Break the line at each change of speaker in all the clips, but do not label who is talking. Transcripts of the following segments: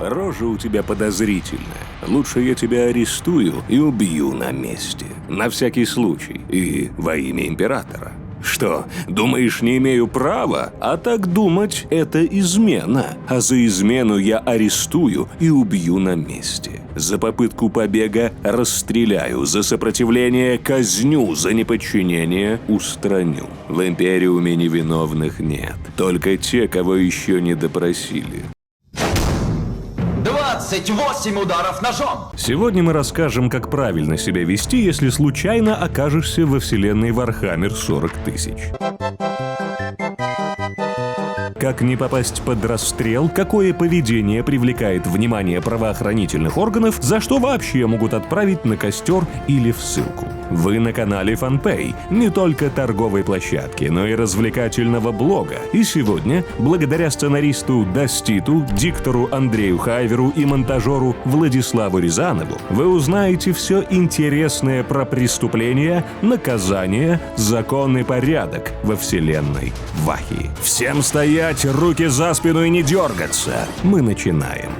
рожа у тебя подозрительная. Лучше я тебя арестую и убью на месте. На всякий случай. И во имя императора. Что, думаешь, не имею права? А так думать – это измена. А за измену я арестую и убью на месте. За попытку побега расстреляю, за сопротивление казню, за неподчинение устраню. В Империуме невиновных нет. Только те, кого еще не допросили.
28 ударов ножом!
Сегодня мы расскажем, как правильно себя вести, если случайно окажешься во вселенной Warhammer 40 000. Как не попасть под расстрел, какое поведение привлекает внимание правоохранительных органов, за что вообще могут отправить на костер или в ссылку. Вы на канале FunPay, не только торговой площадки, но и развлекательного блога. И сегодня, благодаря сценаристу Даститу, диктору Андрею Хайверу и монтажеру Владиславу Рязанову, вы узнаете все интересное про преступления, наказания, закон и порядок во вселенной Вахи. Всем стоять, руки за спину и не дергаться. Мы начинаем.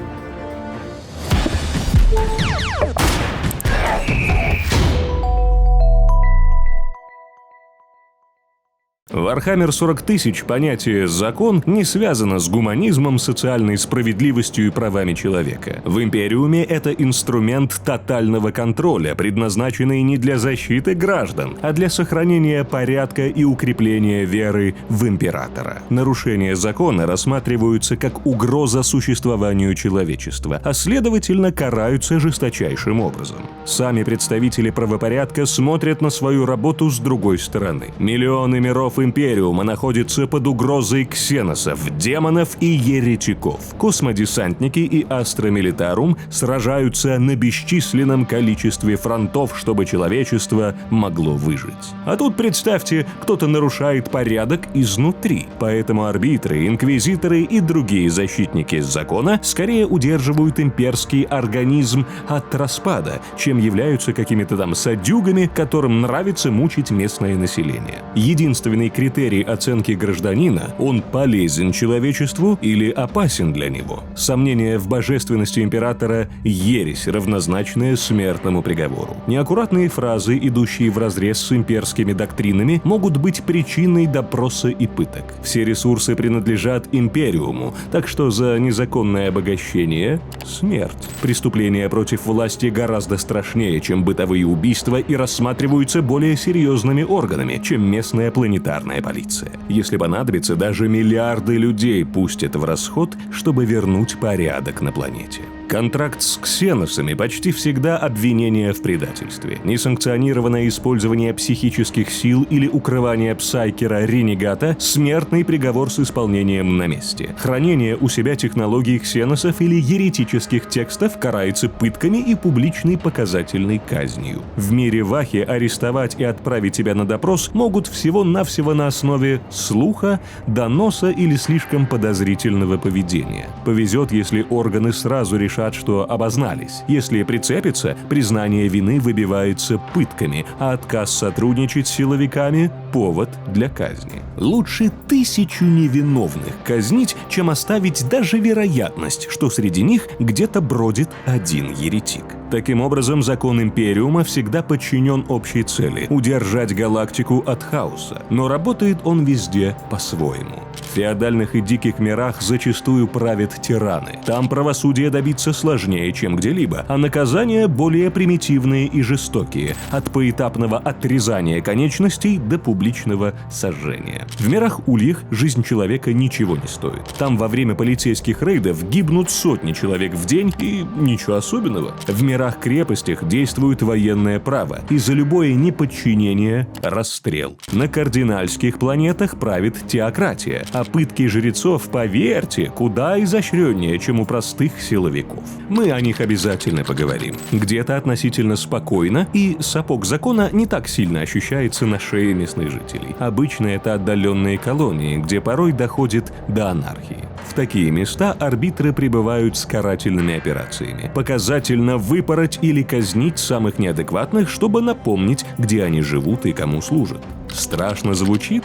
В Warhammer 40 000 понятие «закон» не связано с гуманизмом, социальной справедливостью и правами человека. В Империуме это инструмент тотального контроля, предназначенный не для защиты граждан, а для сохранения порядка и укрепления веры в Императора. Нарушения закона рассматриваются как угроза существованию человечества, а следовательно караются жесточайшим образом. Сами представители правопорядка смотрят на свою работу с другой стороны. Миллионы миров Империума находится под угрозой ксеносов, демонов и еретиков. Космодесантники и Астромилитарум сражаются на бесчисленном количестве фронтов, чтобы человечество могло выжить. А тут, представьте, кто-то нарушает порядок изнутри. Поэтому арбитры, инквизиторы и другие защитники закона скорее удерживают имперский организм от распада, чем являются какими-то там садюгами, которым нравится мучить местное население. Единственный критерий оценки гражданина – он полезен человечеству или опасен для него. Сомнение в божественности императора – ересь, равнозначная смертному приговору. Неаккуратные фразы, идущие вразрез с имперскими доктринами, могут быть причиной допроса и пыток. Все ресурсы принадлежат Империуму, так что за незаконное обогащение – смерть. Преступления против власти гораздо страшнее, чем бытовые убийства, и рассматриваются более серьезными органами, чем местная планетарная полиция. Если понадобится, даже миллиарды людей пустят в расход, чтобы вернуть порядок на планете. Контракт с ксеносами почти всегда обвинение в предательстве. Несанкционированное использование психических сил или укрывание псайкера-ренегата – смертный приговор с исполнением на месте. Хранение у себя технологий ксеносов или еретических текстов карается пытками и публичной показательной казнью. В мире Вахи арестовать и отправить тебя на допрос могут всего-навсего на основе слуха, доноса или слишком подозрительного поведения. Повезет, если органы сразу решат, что обознались. Если прицепится, признание вины выбивается пытками, а отказ сотрудничать с силовиками – повод для казни. Лучше 1000 невиновных казнить, чем оставить даже вероятность, что среди них где-то бродит один еретик. Таким образом, закон Империума всегда подчинен общей цели – удержать галактику от хаоса. Но работает он везде по-своему. В феодальных и диких мирах зачастую правят тираны. Там правосудие добиться сложнее, чем где-либо, а наказания более примитивные и жестокие – от поэтапного отрезания конечностей до публичного сожжения. В мирах Ульях жизнь человека ничего не стоит. Там во время полицейских рейдов гибнут сотни человек в день, и ничего особенного. В мирах-крепостях действует военное право, и за любое неподчинение – расстрел. На кардинальских планетах правит теократия, а пытки жрецов, поверьте, куда изощреннее, чем у простых силовиков. Мы о них обязательно поговорим. Где-то относительно спокойно, и сапог закона не так сильно ощущается на шее местных жителей. Обычно это отдаленные колонии, где порой доходит до анархии. В такие места арбитры прибывают с карательными операциями. Показательно выпороть или казнить самых неадекватных, чтобы напомнить, где они живут и кому служат. Страшно звучит?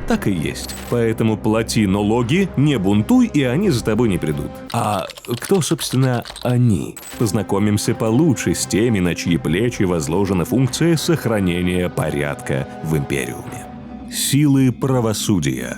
Так и есть. Поэтому плати налоги, не бунтуй, и они за тобой не придут. А кто, собственно, они? Познакомимся получше с теми, на чьи плечи возложена функция сохранения порядка в Империуме. Силы правосудия.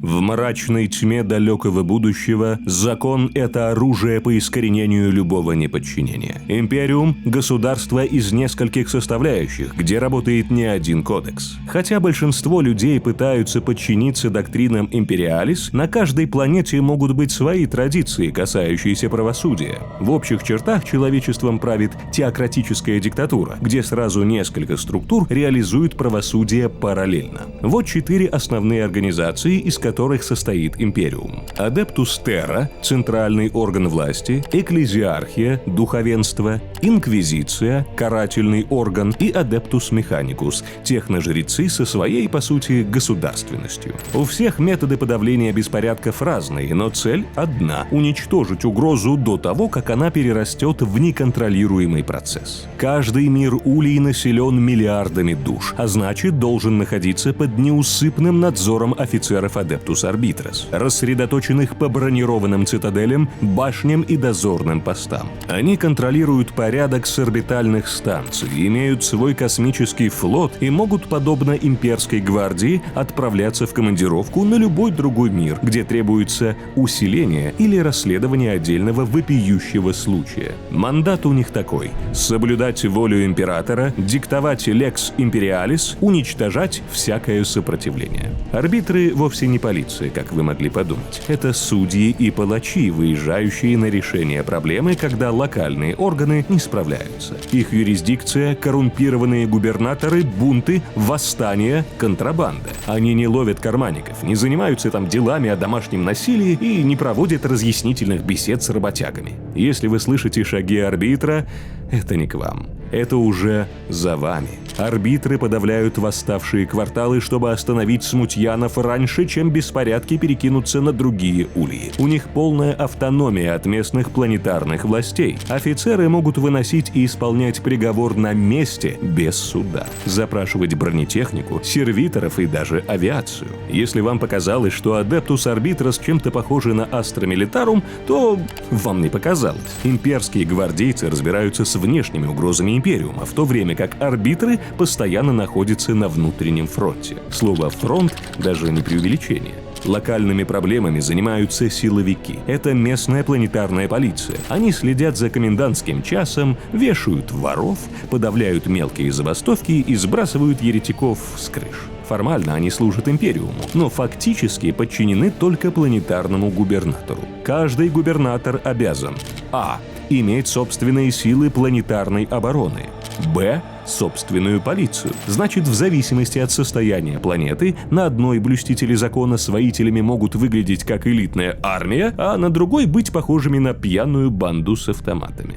В мрачной тьме далекого будущего закон – это оружие по искоренению любого неподчинения. Империум – государство из нескольких составляющих, где работает не один кодекс. Хотя большинство людей пытаются подчиниться доктринам Империалис, на каждой планете могут быть свои традиции, касающиеся правосудия. В общих чертах человечеством правит теократическая диктатура, где сразу несколько структур реализуют правосудие параллельно. Вот 4 основные организации, из которых состоит Империум. Адептус Терра – центральный орган власти, Экклезиархия – духовенство, Инквизиция – карательный орган и Адептус Механикус – техножрецы со своей, по сути, государственностью. У всех методы подавления беспорядков разные, но цель одна – уничтожить угрозу до того, как она перерастет в неконтролируемый процесс. Каждый мир Улей населен миллиардами душ, а значит, должен находиться под неусыпным надзором офицеров Адептус Арбитрес, рассредоточенных по бронированным цитаделям, башням и дозорным постам. Они контролируют порядок с орбитальных станций, имеют свой космический флот и могут, подобно имперской гвардии, отправляться в командировку на любой другой мир, где требуется усиление или расследование отдельного вопиющего случая. Мандат у них такой – соблюдать волю императора, диктовать лекс империалис, уничтожать всякое сопротивление. Арбитры вовсе не полиция, как вы могли подумать. Это судьи и палачи, выезжающие на решение проблемы, когда локальные органы не справляются. Их юрисдикция – коррумпированные губернаторы, бунты, восстания, контрабанда. Они не ловят карманников, не занимаются там делами о домашнем насилии и не проводят разъяснительных бесед с работягами. Если вы слышите шаги арбитра, это не к вам. Это уже за вами. Арбитры подавляют восставшие кварталы, чтобы остановить смутьянов раньше, чем беспорядки перекинутся на другие ульи. У них полная автономия от местных планетарных властей. Офицеры могут выносить и исполнять приговор на месте без суда. Запрашивать бронетехнику, сервиторов и даже авиацию. Если вам показалось, что Адептус Арбитрес чем-то похожи на Астра Милитарум, то вам не показалось. Имперские гвардейцы разбираются с внешними угрозами Империума, в то время как арбитры постоянно находятся на внутреннем фронте. Слово «фронт» даже не преувеличение. Локальными проблемами занимаются силовики. Это местная планетарная полиция. Они следят за комендантским часом, вешают воров, подавляют мелкие забастовки и сбрасывают еретиков с крыш. Формально они служат Империуму, но фактически подчинены только планетарному губернатору. Каждый губернатор обязан: а. иметь собственные силы планетарной обороны, б. собственную полицию. Значит, в зависимости от состояния планеты, на одной блюстители закона с воителями могут выглядеть как элитная армия, а на другой быть похожими на пьяную банду с автоматами.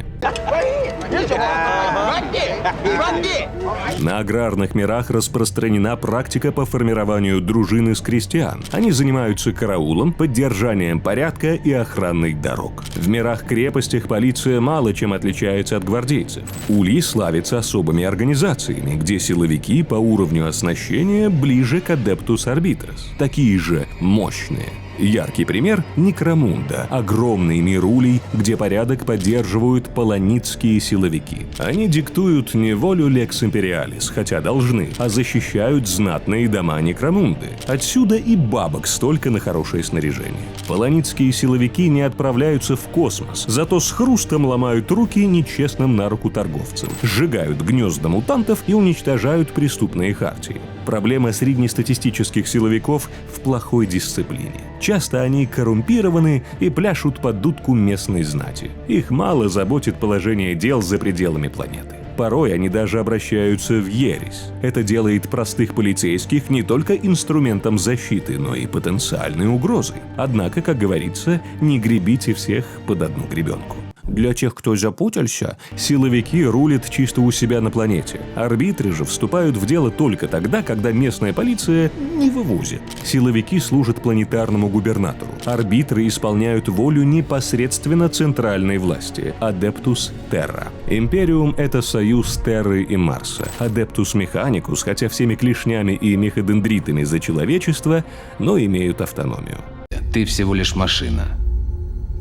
На аграрных мирах распространена практика по формированию дружин из крестьян. Они занимаются караулом, поддержанием порядка и охраной дорог. В мирах-крепостях полиция мало чем отличается от гвардейцев. Ульи славятся особыми организациями, где силовики по уровню оснащения ближе к Адептус Арбитрес. Такие же мощные. Яркий пример – Некромунда, огромный мир улей, где порядок поддерживают полонитские силовики. Они диктуют не волю Лекс Империалис, хотя должны, а защищают знатные дома Некромунды. Отсюда и бабок столько на хорошее снаряжение. Полонитские силовики не отправляются в космос, зато с хрустом ломают руки нечестным на руку торговцам, сжигают гнезда мутантов и уничтожают преступные хартии. Проблема среднестатистических силовиков в плохой дисциплине. Часто они коррумпированы и пляшут под дудку местной знати. Их мало заботит положение дел за пределами планеты. Порой они даже обращаются в ересь. Это делает простых полицейских не только инструментом защиты, но и потенциальной угрозой. Однако, как говорится, не гребите всех под одну гребенку. Для тех, кто запутался, силовики рулят чисто у себя на планете. Арбитры же вступают в дело только тогда, когда местная полиция не вывозит. Силовики служат планетарному губернатору. Арбитры исполняют волю непосредственно центральной власти – Адептус Терра. Империум – это союз Терры и Марса. Адептус Механикус, хотя всеми клешнями и меходендритами за человечество, но имеют автономию.
Ты всего лишь машина.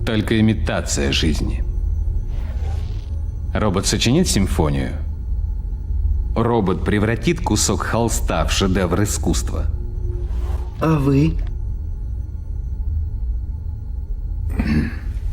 Только имитация жизни. Робот сочинит симфонию. Робот превратит кусок холста в шедевр искусства.
А вы?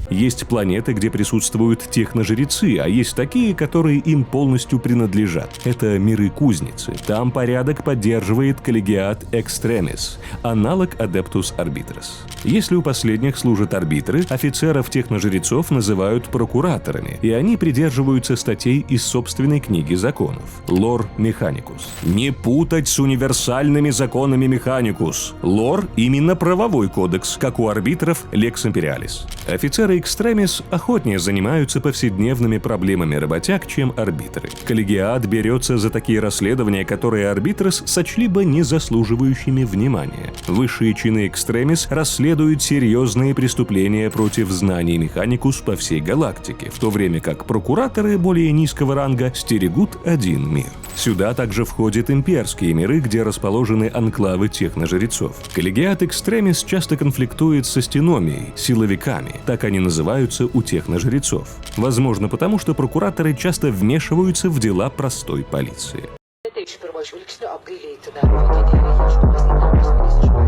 Есть планеты, где присутствуют техножрецы, а есть такие, которые им полностью принадлежат. Это миры-кузницы. Там порядок поддерживает коллегиат Экстремис, аналог Адептус Арбитрес. Если у последних служат арбитры, офицеров техножрецов называют прокураторами, и они придерживаются статей из собственной книги законов – Лор Механикус. Не путать с универсальными законами Механикус. Лор – именно правовой кодекс, как у арбитров Лекс Империалис. Офицеры Экстремис охотнее занимаются повседневными проблемами работяг, чем арбитры. Коллегиат берется за такие расследования, которые арбитрес сочли бы не заслуживающими внимания. Высшие чины Экстремис расследуют серьезные преступления против знаний Механикус по всей галактике, в то время как прокураторы более низкого ранга стерегут один мир. Сюда также входят имперские миры, где расположены анклавы техножрецов. Коллегиат Экстремис часто конфликтует со стеномией, силовиками, так они называются у техножрецов. Возможно, потому что прокураторы часто вмешиваются в дела простой полиции.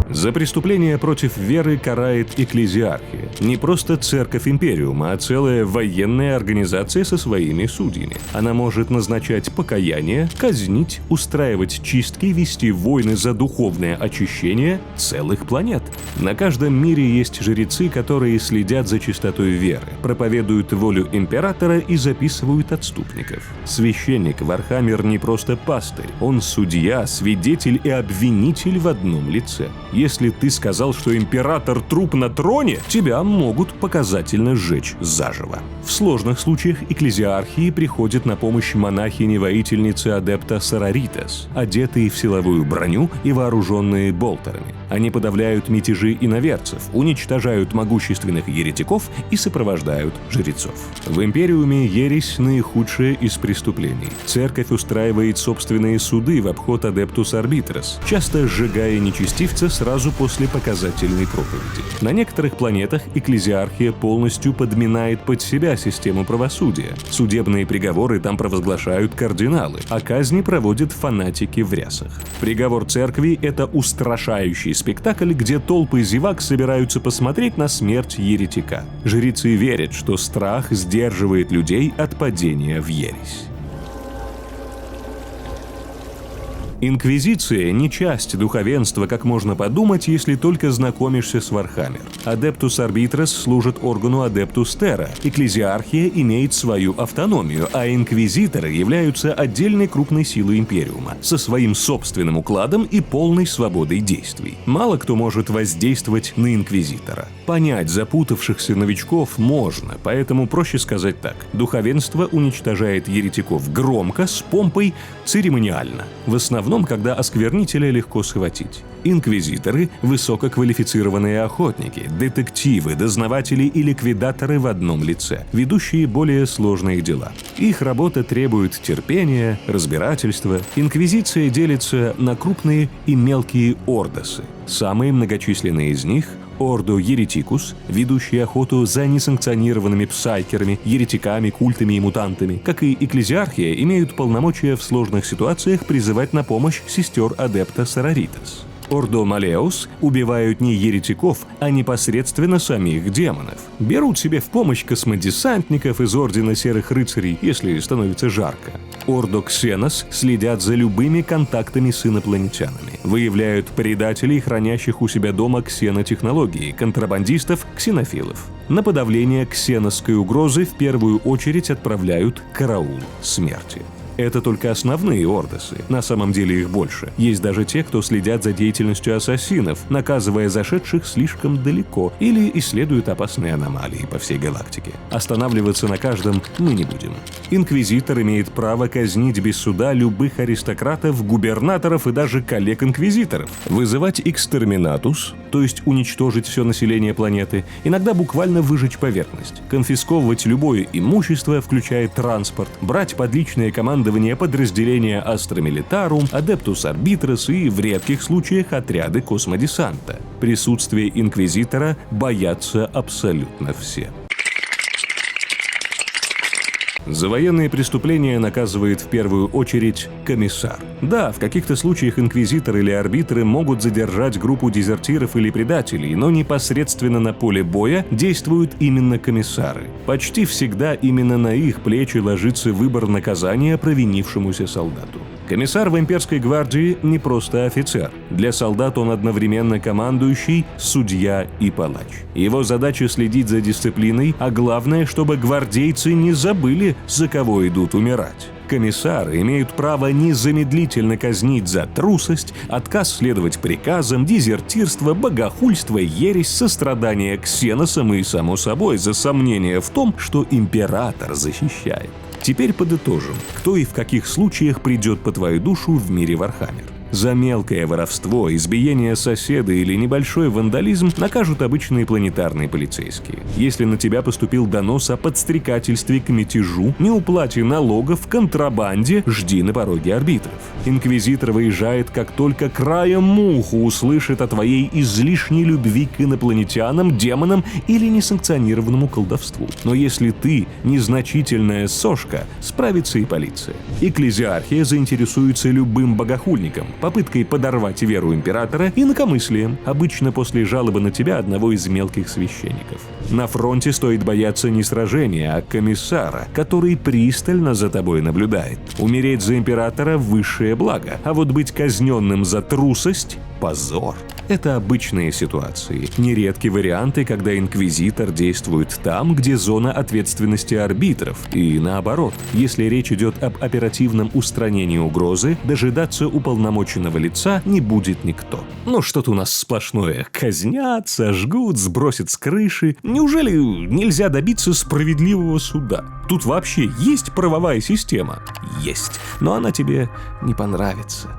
За преступления против веры карает экклезиархия. Не просто церковь Империума, а целая военная организация со своими судьями. Она может назначать покаяние, казнить, устраивать чистки, вести войны за духовное очищение целых планет. На каждом мире есть жрецы, которые следят за чистотой веры, проповедуют волю императора и записывают отступников. Священник Вархаммер не просто пастырь, он судья, свидетель и обвинитель в одном лице. Если ты сказал, что император труп на троне, тебя могут показательно сжечь заживо. В сложных случаях экклезиархии приходят на помощь монахини-воительницы адепта Сораритас, одетые в силовую броню и вооруженные болтерами. Они подавляют мятежи иноверцев, уничтожают могущественных еретиков и сопровождают жрецов. В Империуме ересь наихудшее из преступлений. Церковь устраивает собственные суды в обход Адептус Арбитрес, часто сжигая нечестивца сразу после показательной проповеди. На некоторых планетах экклезиархия полностью подминает под себя систему правосудия. Судебные приговоры там провозглашают кардиналы, а казни проводят фанатики в рясах. Приговор церкви – это устрашающий спектакль, где толпы зевак собираются посмотреть на смерть еретика. Жрецы верят, что страх сдерживает людей от падения в ересь. Инквизиция не часть духовенства, как можно подумать, если только знакомишься с Вархаммер. Адептус Арбитрес служит органу Адептус Терра, экклезиархия имеет свою автономию, а инквизиторы являются отдельной крупной силой Империума, со своим собственным укладом и полной свободой действий. Мало кто может воздействовать на инквизитора. Понять запутавшихся новичков можно, поэтому проще сказать так. Духовенство уничтожает еретиков громко, с помпой, церемониально. В основном, когда осквернителя легко схватить. Инквизиторы – высококвалифицированные охотники, детективы, дознаватели и ликвидаторы в одном лице, ведущие более сложные дела. Их работа требует терпения, разбирательства. Инквизиция делится на крупные и мелкие ордосы. Самые многочисленные из них – Ордо Еретикус, ведущий охоту за несанкционированными псайкерами, еретиками, культами и мутантами, как и экклезиархия, имеют полномочия в сложных ситуациях призывать на помощь сестер адепта Сораритас. Ордо Малеус убивают не еретиков, а непосредственно самих демонов. Берут себе в помощь космодесантников из Ордена Серых Рыцарей, если становится жарко. Ордо Ксенос следят за любыми контактами с инопланетянами. Выявляют предателей, хранящих у себя дома ксенотехнологии, контрабандистов, ксенофилов. На подавление ксеносской угрозы в первую очередь отправляют караул смерти. Это только основные ордосы. На самом деле их больше. Есть даже те, кто следят за деятельностью ассасинов, наказывая зашедших слишком далеко или исследуют опасные аномалии по всей галактике. Останавливаться на каждом мы не будем. Инквизитор имеет право казнить без суда любых аристократов, губернаторов и даже коллег-инквизиторов. Вызывать экстерминатус, то есть уничтожить все население планеты, иногда буквально выжечь поверхность. Конфисковывать любое имущество, включая транспорт, брать под личное командование подразделения Astra Militarum, Adeptus Arbitrus и, в редких случаях, отряды космодесанта. Присутствие инквизитора боятся абсолютно все. За военные преступления наказывает в первую очередь комиссар. Да, в каких-то случаях инквизитор или арбитры могут задержать группу дезертиров или предателей, но непосредственно на поле боя действуют именно комиссары. Почти всегда именно на их плечи ложится выбор наказания провинившемуся солдату. Комиссар в имперской гвардии не просто офицер. Для солдат он одновременно командующий, судья и палач. Его задача следить за дисциплиной, а главное, чтобы гвардейцы не забыли, за кого идут умирать. Комиссары имеют право незамедлительно казнить за трусость, отказ следовать приказам, дезертирство, богохульство, ересь, сострадание ксеносам и, само собой, за сомнение в том, что император защищает. Теперь подытожим, кто и в каких случаях придет по твою душу в мире Вархаммер. За мелкое воровство, избиение соседа или небольшой вандализм накажут обычные планетарные полицейские. Если на тебя поступил донос о подстрекательстве к мятежу, неуплате налогов, контрабанде, жди на пороге арбитров. Инквизитор выезжает, как только краем уха услышит о твоей излишней любви к инопланетянам, демонам или несанкционированному колдовству. Но если ты незначительная сошка, справится и полиция. Экклезиархия заинтересуется любым богохульником, попыткой подорвать веру императора и инакомыслием, обычно после жалобы на тебя одного из мелких священников. На фронте стоит бояться не сражения, а комиссара, который пристально за тобой наблюдает. Умереть за императора – высшее благо, а вот быть казненным за трусость – позор. Это обычные ситуации, нередки варианты, когда инквизитор действует там, где зона ответственности арбитров, и наоборот. Если речь идет об оперативном устранении угрозы, дожидаться уполномоченного лица не будет никто. Ну что-то у нас сплошное. Казнят, сожгут, сбросят с крыши. Неужели нельзя добиться справедливого суда? Тут вообще есть правовая система? Есть. Но она тебе не понравится.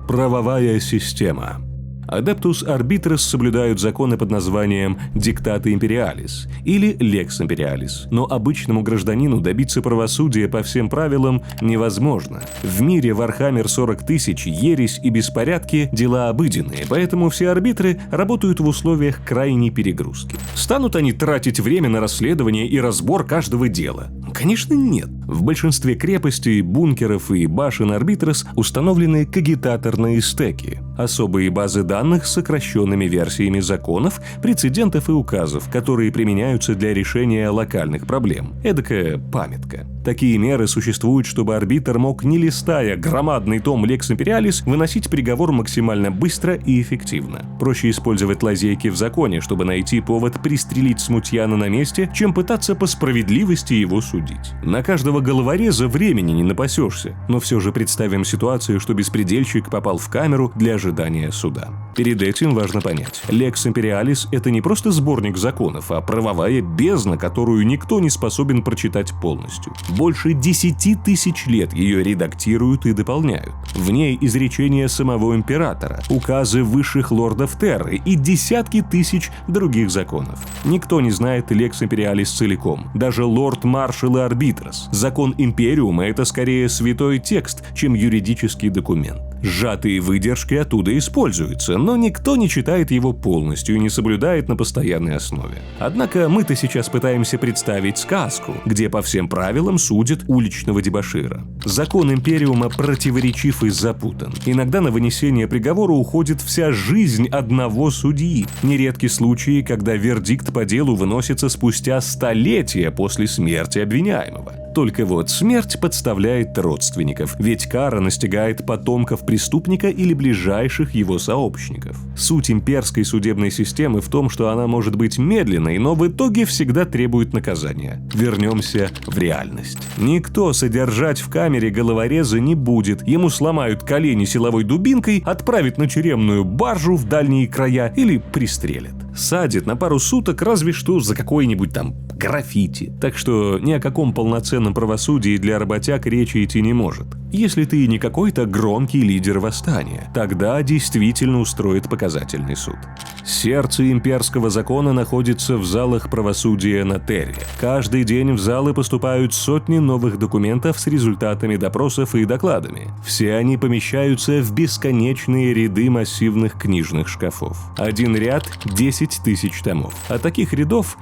Правовая система. Adeptus Arbitrus соблюдают законы под названием Dictate Imperialis или Lex Imperialis, но обычному гражданину добиться правосудия по всем правилам невозможно. В мире Warhammer 40 000 ересь и беспорядки – дела обыденные, поэтому все арбитры работают в условиях крайней перегрузки. Станут они тратить время на расследование и разбор каждого дела? Конечно, нет. В большинстве крепостей, бункеров и башен Arbitrus установлены кагитаторные стеки – особые базы данных с сокращенными версиями законов, прецедентов и указов, которые применяются для решения локальных проблем. Эдакая памятка. Такие меры существуют, чтобы арбитр мог, не листая громадный том Lex Imperialis, выносить приговор максимально быстро и эффективно. Проще использовать лазейки в законе, чтобы найти повод пристрелить смутьяна на месте, чем пытаться по справедливости его судить. На каждого головореза времени не напасешься, но все же представим ситуацию, что беспредельщик попал в камеру для ожидания суда. Перед этим важно понять, Lex Imperialis – это не просто сборник законов, а правовая бездна, которую никто не способен прочитать полностью. Больше 10 000 лет ее редактируют и дополняют. В ней изречения самого императора, указы высших лордов Терры и десятки тысяч других законов. Никто не знает Lex Imperialis целиком, даже лорд-маршал и арбитрос. Закон Империума – это скорее святой текст, чем юридический документ. Сжатые выдержки оттуда используются, но никто не читает его полностью и не соблюдает на постоянной основе. Однако мы-то сейчас пытаемся представить сказку, где по всем правилам судят уличного дебошира. Закон Империума противоречив и запутан. Иногда на вынесение приговора уходит вся жизнь одного судьи. Нередки случаи, когда вердикт по делу выносится спустя столетия после смерти обвиняемого. Только вот смерть подставляет родственников, ведь кара настигает потомков преступника или ближайших его сообщников. Суть имперской судебной системы в том, что она может быть медленной, но в итоге всегда требует наказания. Вернемся в реальность. Никто содержать в камере головореза не будет. Ему сломают колени силовой дубинкой, отправят на тюремную баржу в дальние края или пристрелят. Садит на пару суток разве что за какой-нибудь там граффити. Так что ни о каком полноценном правосудии для работяг речи идти не может. Если ты не какой-то громкий лидер восстания, тогда действительно устроит показательный суд. Сердце имперского закона находится в залах правосудия на Терре. Каждый день в залы поступают сотни новых документов с результатами допросов и докладами. Все они помещаются в бесконечные ряды массивных книжных шкафов. Один ряд – 10 тысяч томов. А таких рядов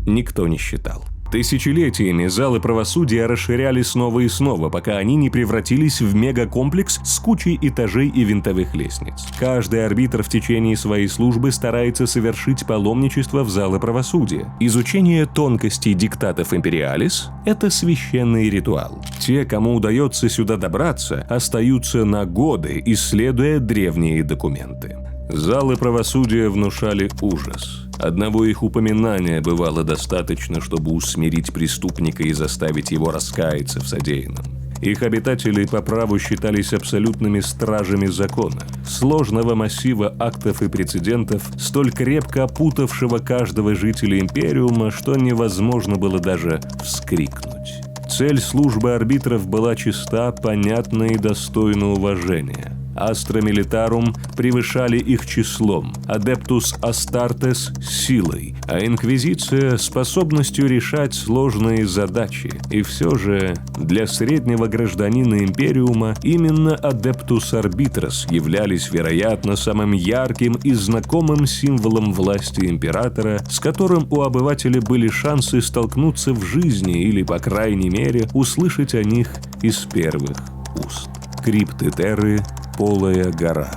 никто не считал. Тысячелетиями залы правосудия расширялись снова и снова, пока они не превратились в мегакомплекс с кучей этажей и винтовых лестниц. Каждый арбитр в течение своей службы старается совершить паломничество в залы правосудия. Изучение тонкостей диктатов Империалис – это священный ритуал. Те, кому удается сюда добраться, остаются на годы, исследуя древние документы. Залы правосудия внушали ужас. Одного их упоминания бывало достаточно, чтобы усмирить преступника и заставить его раскаяться в содеянном. Их обитатели по праву считались абсолютными стражами закона, сложного массива актов и прецедентов, столь крепко опутавшего каждого жителя Империума, что невозможно было даже вскрикнуть. Цель службы арбитров была чиста, понятна и достойна уважения. Астра Милитарум превышали их числом, Адептус Астартес – силой, а Инквизиция – способностью решать сложные задачи. И все же для среднего гражданина Империума именно Адептус Арбитрес являлись, вероятно, самым ярким и знакомым символом власти Императора, с которым у обывателя были шансы столкнуться в жизни или, по крайней мере, услышать о них из первых уст. Крипты Терры, Полая гора.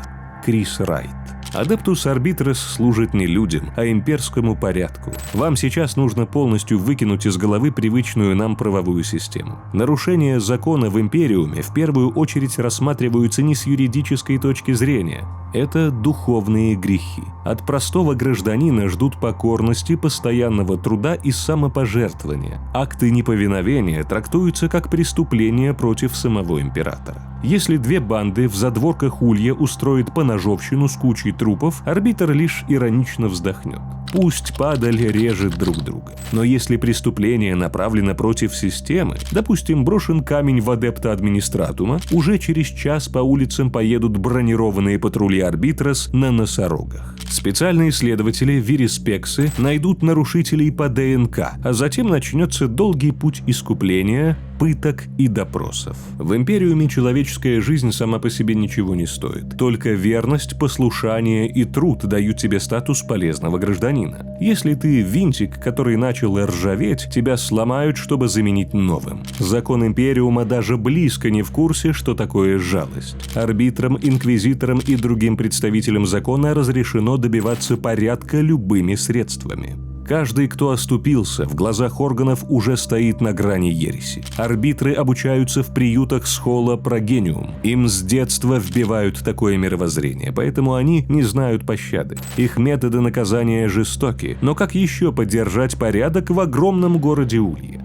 Крис Райт. Адептус Арбитрес служит не людям, а имперскому порядку. Вам сейчас нужно полностью выкинуть из головы привычную нам правовую систему. Нарушения закона в Империуме в первую очередь рассматриваются не с юридической точки зрения. Это духовные грехи. От простого гражданина ждут покорности, постоянного труда и самопожертвования. Акты неповиновения трактуются как преступление против самого императора. Если две банды в задворках Улья устроят поножовщину с кучей трупов, арбитр лишь иронично вздохнет. Пусть падаль режет друг друга. Но если преступление направлено против системы, допустим, брошен камень в адепта администратума, уже через час по улицам поедут бронированные патрули Арбитрес на носорогах. Специальные следователи Вириспексы найдут нарушителей по ДНК, а затем начнется долгий путь искупления, пыток и допросов. В Империуме человеческая жизнь сама по себе ничего не стоит. Только верность, послушание и труд дают тебе статус полезного гражданина. Если ты винтик, который начал ржаветь, тебя сломают, чтобы заменить новым. Закон Империума даже близко не в курсе, что такое жалость. Арбитрам, инквизиторам и другим представителям закона разрешено добиваться порядка любыми средствами. Каждый, кто оступился, в глазах органов уже стоит на грани ереси. Арбитры обучаются в приютах Схола Прогениум. Им с детства вбивают такое мировоззрение, поэтому они не знают пощады. Их методы наказания жестоки, но как еще поддержать порядок в огромном городе Улье?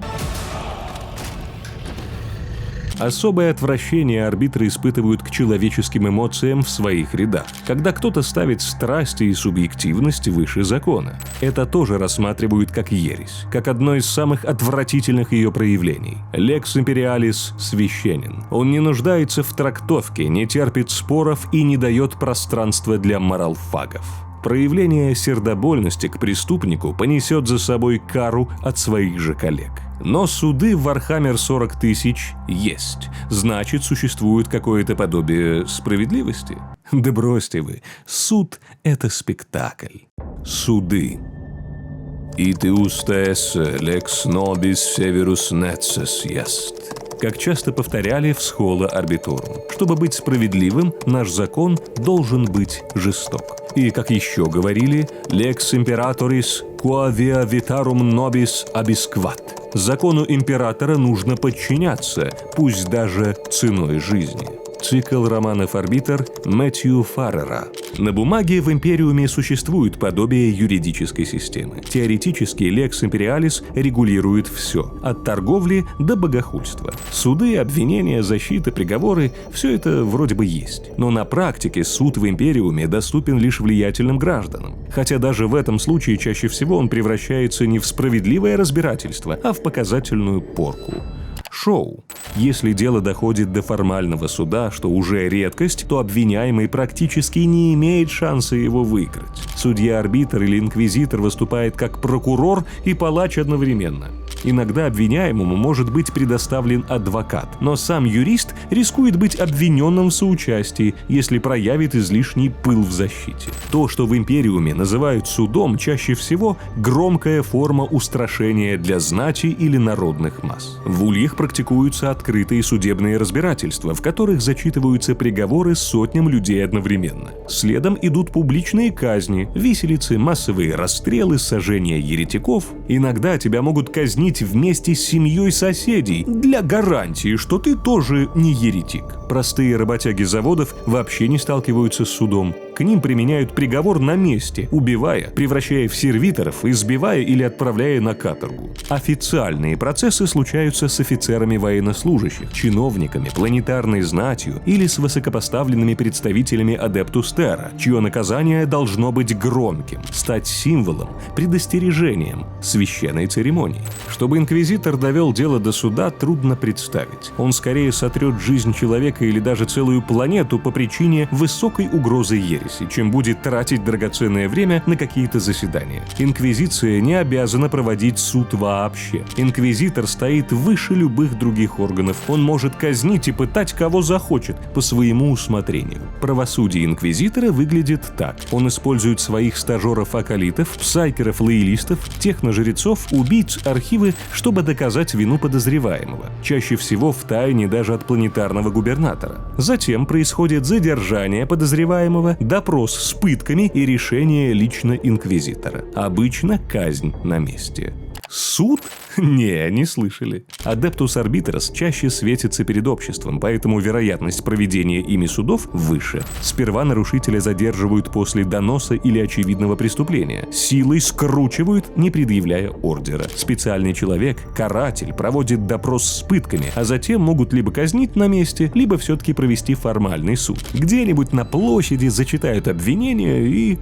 Особое отвращение арбитры испытывают к человеческим эмоциям в своих рядах, когда кто-то ставит страсти и субъективность выше закона. Это тоже рассматривают как ересь, как одно из самых отвратительных ее проявлений. Лекс Империалис священен. Он не нуждается в трактовке, не терпит споров и не дает пространства для моралфагов. Проявление сердобольности к преступнику понесет за собой кару от своих же коллег. Но суды в Warhammer 40 тысяч есть. Значит, существует какое-то подобие справедливости? Да бросьте вы. Суд – это спектакль. Суды. «Итиус тesse lex nobis severus necess est». Как часто повторяли в Схола Арбиторум. Чтобы быть справедливым, наш закон должен быть жесток. И, как еще говорили, «lex imperatoris qua via vitarum nobis abisquat». Закону императора нужно подчиняться, пусть даже ценой жизни. Цикл романов «Арбитр» Мэтью Фаррера. На бумаге в Империуме существует подобие юридической системы. Теоретически Lex Imperialis регулирует все, от торговли до богохульства. Суды, обвинения, защита, приговоры – все это вроде бы есть. Но на практике суд в Империуме доступен лишь влиятельным гражданам. Хотя даже в этом случае чаще всего он превращается не в справедливое разбирательство, а в показательную порку. Шоу. Если дело доходит до формального суда, что уже редкость, то обвиняемый практически не имеет шанса его выиграть. Судья-арбитр или инквизитор выступает как прокурор и палач одновременно. Иногда обвиняемому может быть предоставлен адвокат, но сам юрист рискует быть обвиненным в соучастии, если проявит излишний пыл в защите. То, что в Империуме называют судом, чаще всего громкая форма устрашения для знати или народных масс. В ульях практикуются открытые судебные разбирательства, в которых зачитываются приговоры сотням людей одновременно. Следом идут публичные казни, виселицы, массовые расстрелы, сожжения еретиков. Иногда тебя могут казнить вместе с семьей соседей для гарантии, что ты тоже не еретик. Простые работяги заводов вообще не сталкиваются с судом. К ним применяют приговор на месте, убивая, превращая в сервиторов, избивая или отправляя на каторгу. Официальные процессы случаются с офицерами военнослужащих, чиновниками, планетарной знатью или с высокопоставленными представителями Adeptus Terra, чье наказание должно быть громким, стать символом, предостережением, священной церемонии. Чтобы инквизитор довел дело до суда, трудно представить. Он скорее сотрет жизнь человека или даже целую планету по причине высокой угрозы ереси, чем будет тратить драгоценное время на какие-то заседания. Инквизиция не обязана проводить суд вообще. Инквизитор стоит выше любых других органов. Он может казнить и пытать кого захочет по своему усмотрению. Правосудие инквизитора выглядит так. Он использует своих стажеров-акалитов, псайкеров-лоялистов, техножрецов, убийц, архивы, чтобы доказать вину подозреваемого. Чаще всего в тайне даже от планетарного губернатора. Затем происходит задержание подозреваемого, допрос с пытками и решение лично инквизитора. Обычно казнь на месте. Суд? Не слышали. Adeptus Arbitris чаще светится перед обществом, поэтому вероятность проведения ими судов выше. Сперва нарушителя задерживают после доноса или очевидного преступления. Силой скручивают, не предъявляя ордера. Специальный человек, каратель, проводит допрос с пытками, а затем могут либо казнить на месте, либо все-таки провести формальный суд. Где-нибудь на площади зачитают обвинения и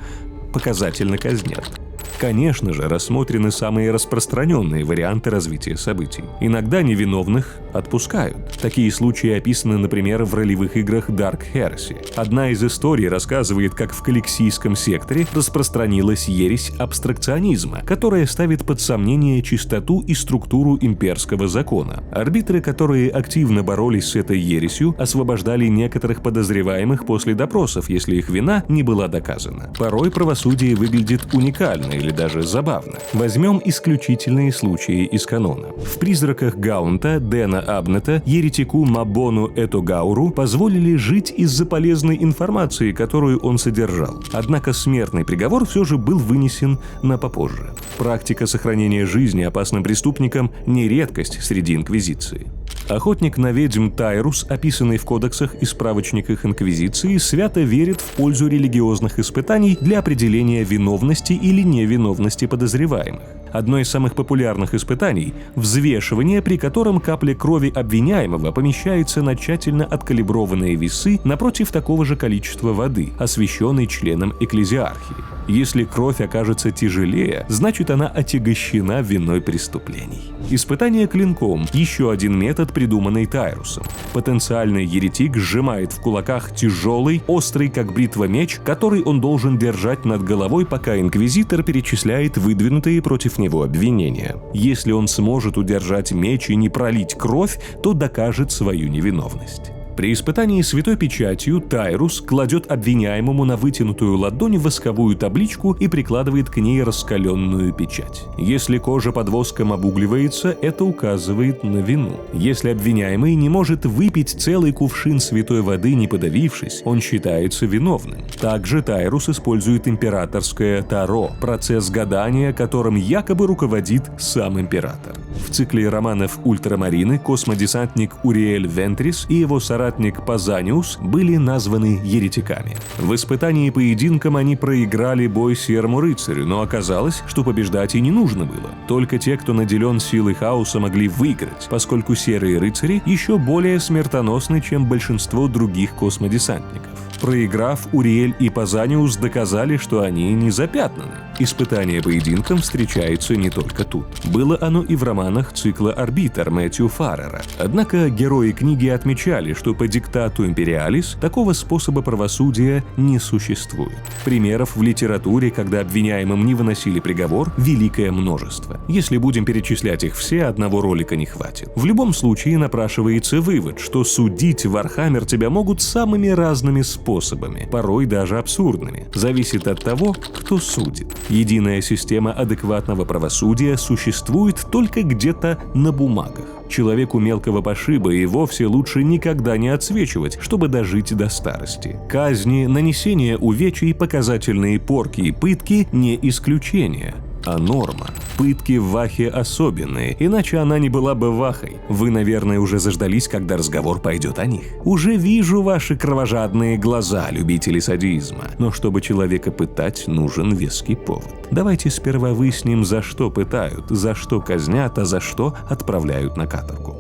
показательно казнят. Конечно же, рассмотрены самые распространенные варианты развития событий. Иногда невиновных отпускают. Такие случаи описаны, например, в ролевых играх Dark Heresy. Одна из историй рассказывает, как в Калексийском секторе распространилась ересь абстракционизма, которая ставит под сомнение чистоту и структуру имперского закона. Арбитры, которые активно боролись с этой ересью, освобождали некоторых подозреваемых после допросов, если их вина не была доказана. Порой правосудие выглядит уникально или даже забавно. Возьмем исключительные случаи из канона. В «Призраках Гаунта» Дэна Абнета еретику Мабону Этогауру позволили жить из-за полезной информации, которую он содержал. Однако смертный приговор все же был вынесен на попозже. Практика сохранения жизни опасным преступникам не редкость среди инквизиции. Охотник на ведьм Тайрус, описанный в кодексах и справочниках инквизиции, свято верит в пользу религиозных испытаний для определения виновности или невиновности подозреваемых. Одно из самых популярных испытаний – взвешивание, при котором капля крови обвиняемого помещается на тщательно откалиброванные весы напротив такого же количества воды, освященной членом экклезиархии. Если кровь окажется тяжелее, значит она отягощена виной преступлений. Испытание клинком – еще один метод, придуманный Тайрусом. Потенциальный еретик сжимает в кулаках тяжелый, острый как бритва меч, который он должен держать над головой, пока инквизитор перечисляет выдвинутые против него обвинения. Если он сможет удержать меч и не пролить кровь, то докажет свою невиновность. При испытании святой печатью Тайрус кладет обвиняемому на вытянутую ладонь восковую табличку и прикладывает к ней раскаленную печать. Если кожа под воском обугливается, это указывает на вину. Если обвиняемый не может выпить целый кувшин святой воды, не подавившись, он считается виновным. Также Тайрус использует императорское таро, процесс гадания, которым якобы руководит сам император. В цикле романов «Ультрамарины» космодесантник Уриэль Вентрис и его соратник Пазаниус были названы еретиками. В испытании поединком они проиграли бой Серому рыцарю, но оказалось, что побеждать и не нужно было. Только те, кто наделен силой хаоса, могли выиграть, поскольку Серые рыцари еще более смертоносны, чем большинство других космодесантников. Проиграв, Уриэль и Пазаниус доказали, что они не запятнаны. Испытание поединком встречается не только тут. Было оно и в романах цикла «Арбитр» Мэтью Фаррера. Однако герои книги отмечали, что по диктату Империалис такого способа правосудия не существует. Примеров в литературе, когда обвиняемым не выносили приговор, великое множество. Если будем перечислять их все, одного ролика не хватит. В любом случае напрашивается вывод, что судить в Вархаммер тебя могут самыми разными способами, порой даже абсурдными. Зависит от того, кто судит. Единая система адекватного правосудия существует только где-то на бумагах. Человеку мелкого пошиба и вовсе лучше никогда не отсвечивать, чтобы дожить до старости. Казни, нанесение увечий, показательные порки и пытки – не исключение, а норма. Пытки в Вахе особенные, иначе она не была бы Вахой. Вы, наверное, уже заждались, когда разговор пойдет о них. Уже вижу ваши кровожадные глаза, любители садизма. Но чтобы человека пытать, нужен веский повод. Давайте сперва выясним, за что пытают, за что казнят, а за что отправляют на каторгу.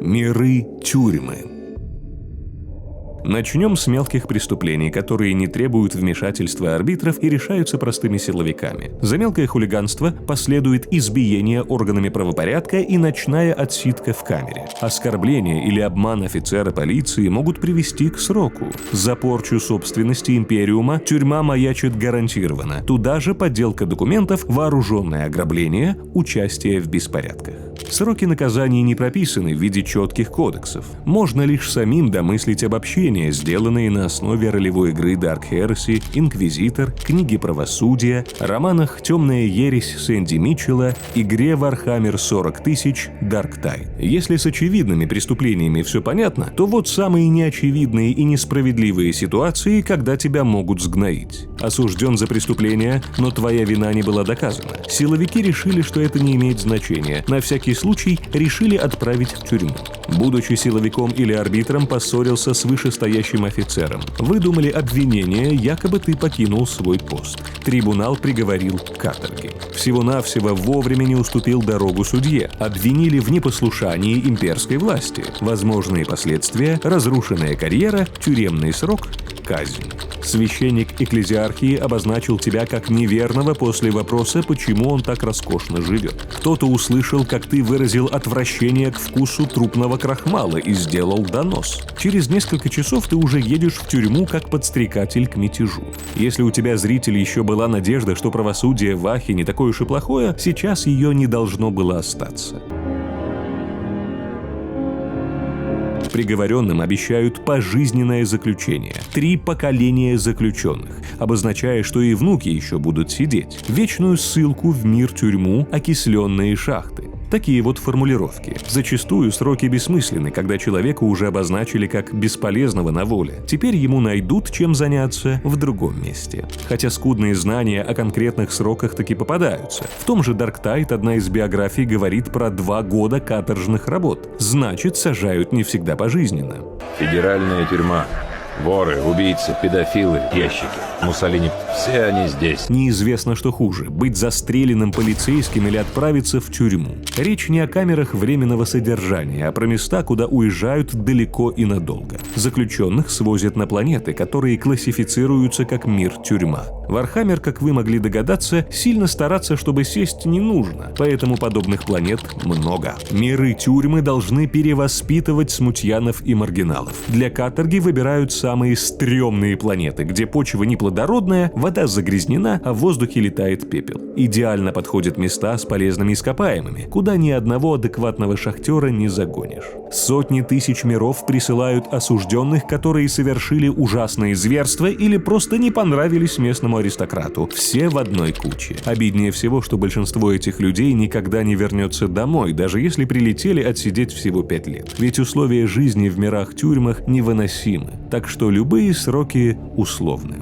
Миры тюрьмы. Начнем с мелких преступлений, которые не требуют вмешательства арбитров и решаются простыми силовиками. За мелкое хулиганство последует избиение органами правопорядка и ночная отсидка в камере. Оскорбление или обман офицера полиции могут привести к сроку. За порчу собственности Империума тюрьма маячит гарантированно. Туда же подделка документов, вооруженное ограбление, участие в беспорядках. Сроки наказаний не прописаны в виде четких кодексов. Можно лишь самим домыслить обобщения, сделанные на основе ролевой игры Dark Heresy, Инквизитор, книги правосудия, романах «Темная ересь» Сэнди Митчелла, игре Warhammer 40 000 Dark Tide. Если с очевидными преступлениями все понятно, то вот самые неочевидные и несправедливые ситуации, когда тебя могут сгноить. Осужден за преступление, но твоя вина не была доказана. Силовики решили, что это не имеет значения. На всякий случай решили отправить в тюрьму. Будучи силовиком или арбитром, поссорился с вышестоящим офицером. Выдумали обвинение, якобы ты покинул свой пост. Трибунал приговорил к каторге. Всего-навсего вовремя не уступил дорогу судье. Обвинили в непослушании имперской власти. Возможные последствия – разрушенная карьера, тюремный срок, казнь. Священник экклезиархии обозначил тебя как неверного после вопроса, почему он так роскошно живет. Кто-то услышал, как ты выразил отвращение к вкусу трупного крахмала и сделал донос. Через несколько часов ты уже едешь в тюрьму как подстрекатель к мятежу. Если у тебя, зритель, еще была надежда, что правосудие в Вахе не такое уж и плохое, сейчас ее не должно было остаться. Приговоренным обещают пожизненное заключение. 3 поколения заключенных, обозначая, что и внуки еще будут сидеть. Вечную ссылку в мир-тюрьму, окисленные шахты. Такие вот формулировки. Зачастую сроки бессмысленны, когда человека уже обозначили как бесполезного на воле. Теперь ему найдут, чем заняться в другом месте. Хотя скудные знания о конкретных сроках таки попадаются. В том же Dark Tide одна из биографий говорит про 2 года каторжных работ. Значит, сажают не всегда пожизненно.
Федеральная тюрьма. Воры, убийцы, педофилы, ящики. Муссолини. Все они здесь.
Неизвестно, что хуже – быть застреленным полицейским или отправиться в тюрьму. Речь не о камерах временного содержания, а про места, куда уезжают далеко и надолго. Заключенных свозят на планеты, которые классифицируются как мир-тюрьма. Вархаммер, как вы могли догадаться, сильно стараться, чтобы сесть, не нужно, поэтому подобных планет много. Миры-тюрьмы должны перевоспитывать смутьянов и маргиналов. Для каторги выбирают самые стрёмные планеты, где почва неплодородная, вода загрязнена, а в воздухе летает пепел. Идеально подходят места с полезными ископаемыми, куда ни одного адекватного шахтера не загонишь. Сотни тысяч миров присылают осужденных, которые совершили ужасные зверства или просто не понравились местному аристократу. Все в одной куче. Обиднее всего, что большинство этих людей никогда не вернется домой, даже если прилетели отсидеть всего 5 лет. Ведь условия жизни в мирах-тюрьмах невыносимы, так что любые сроки условны.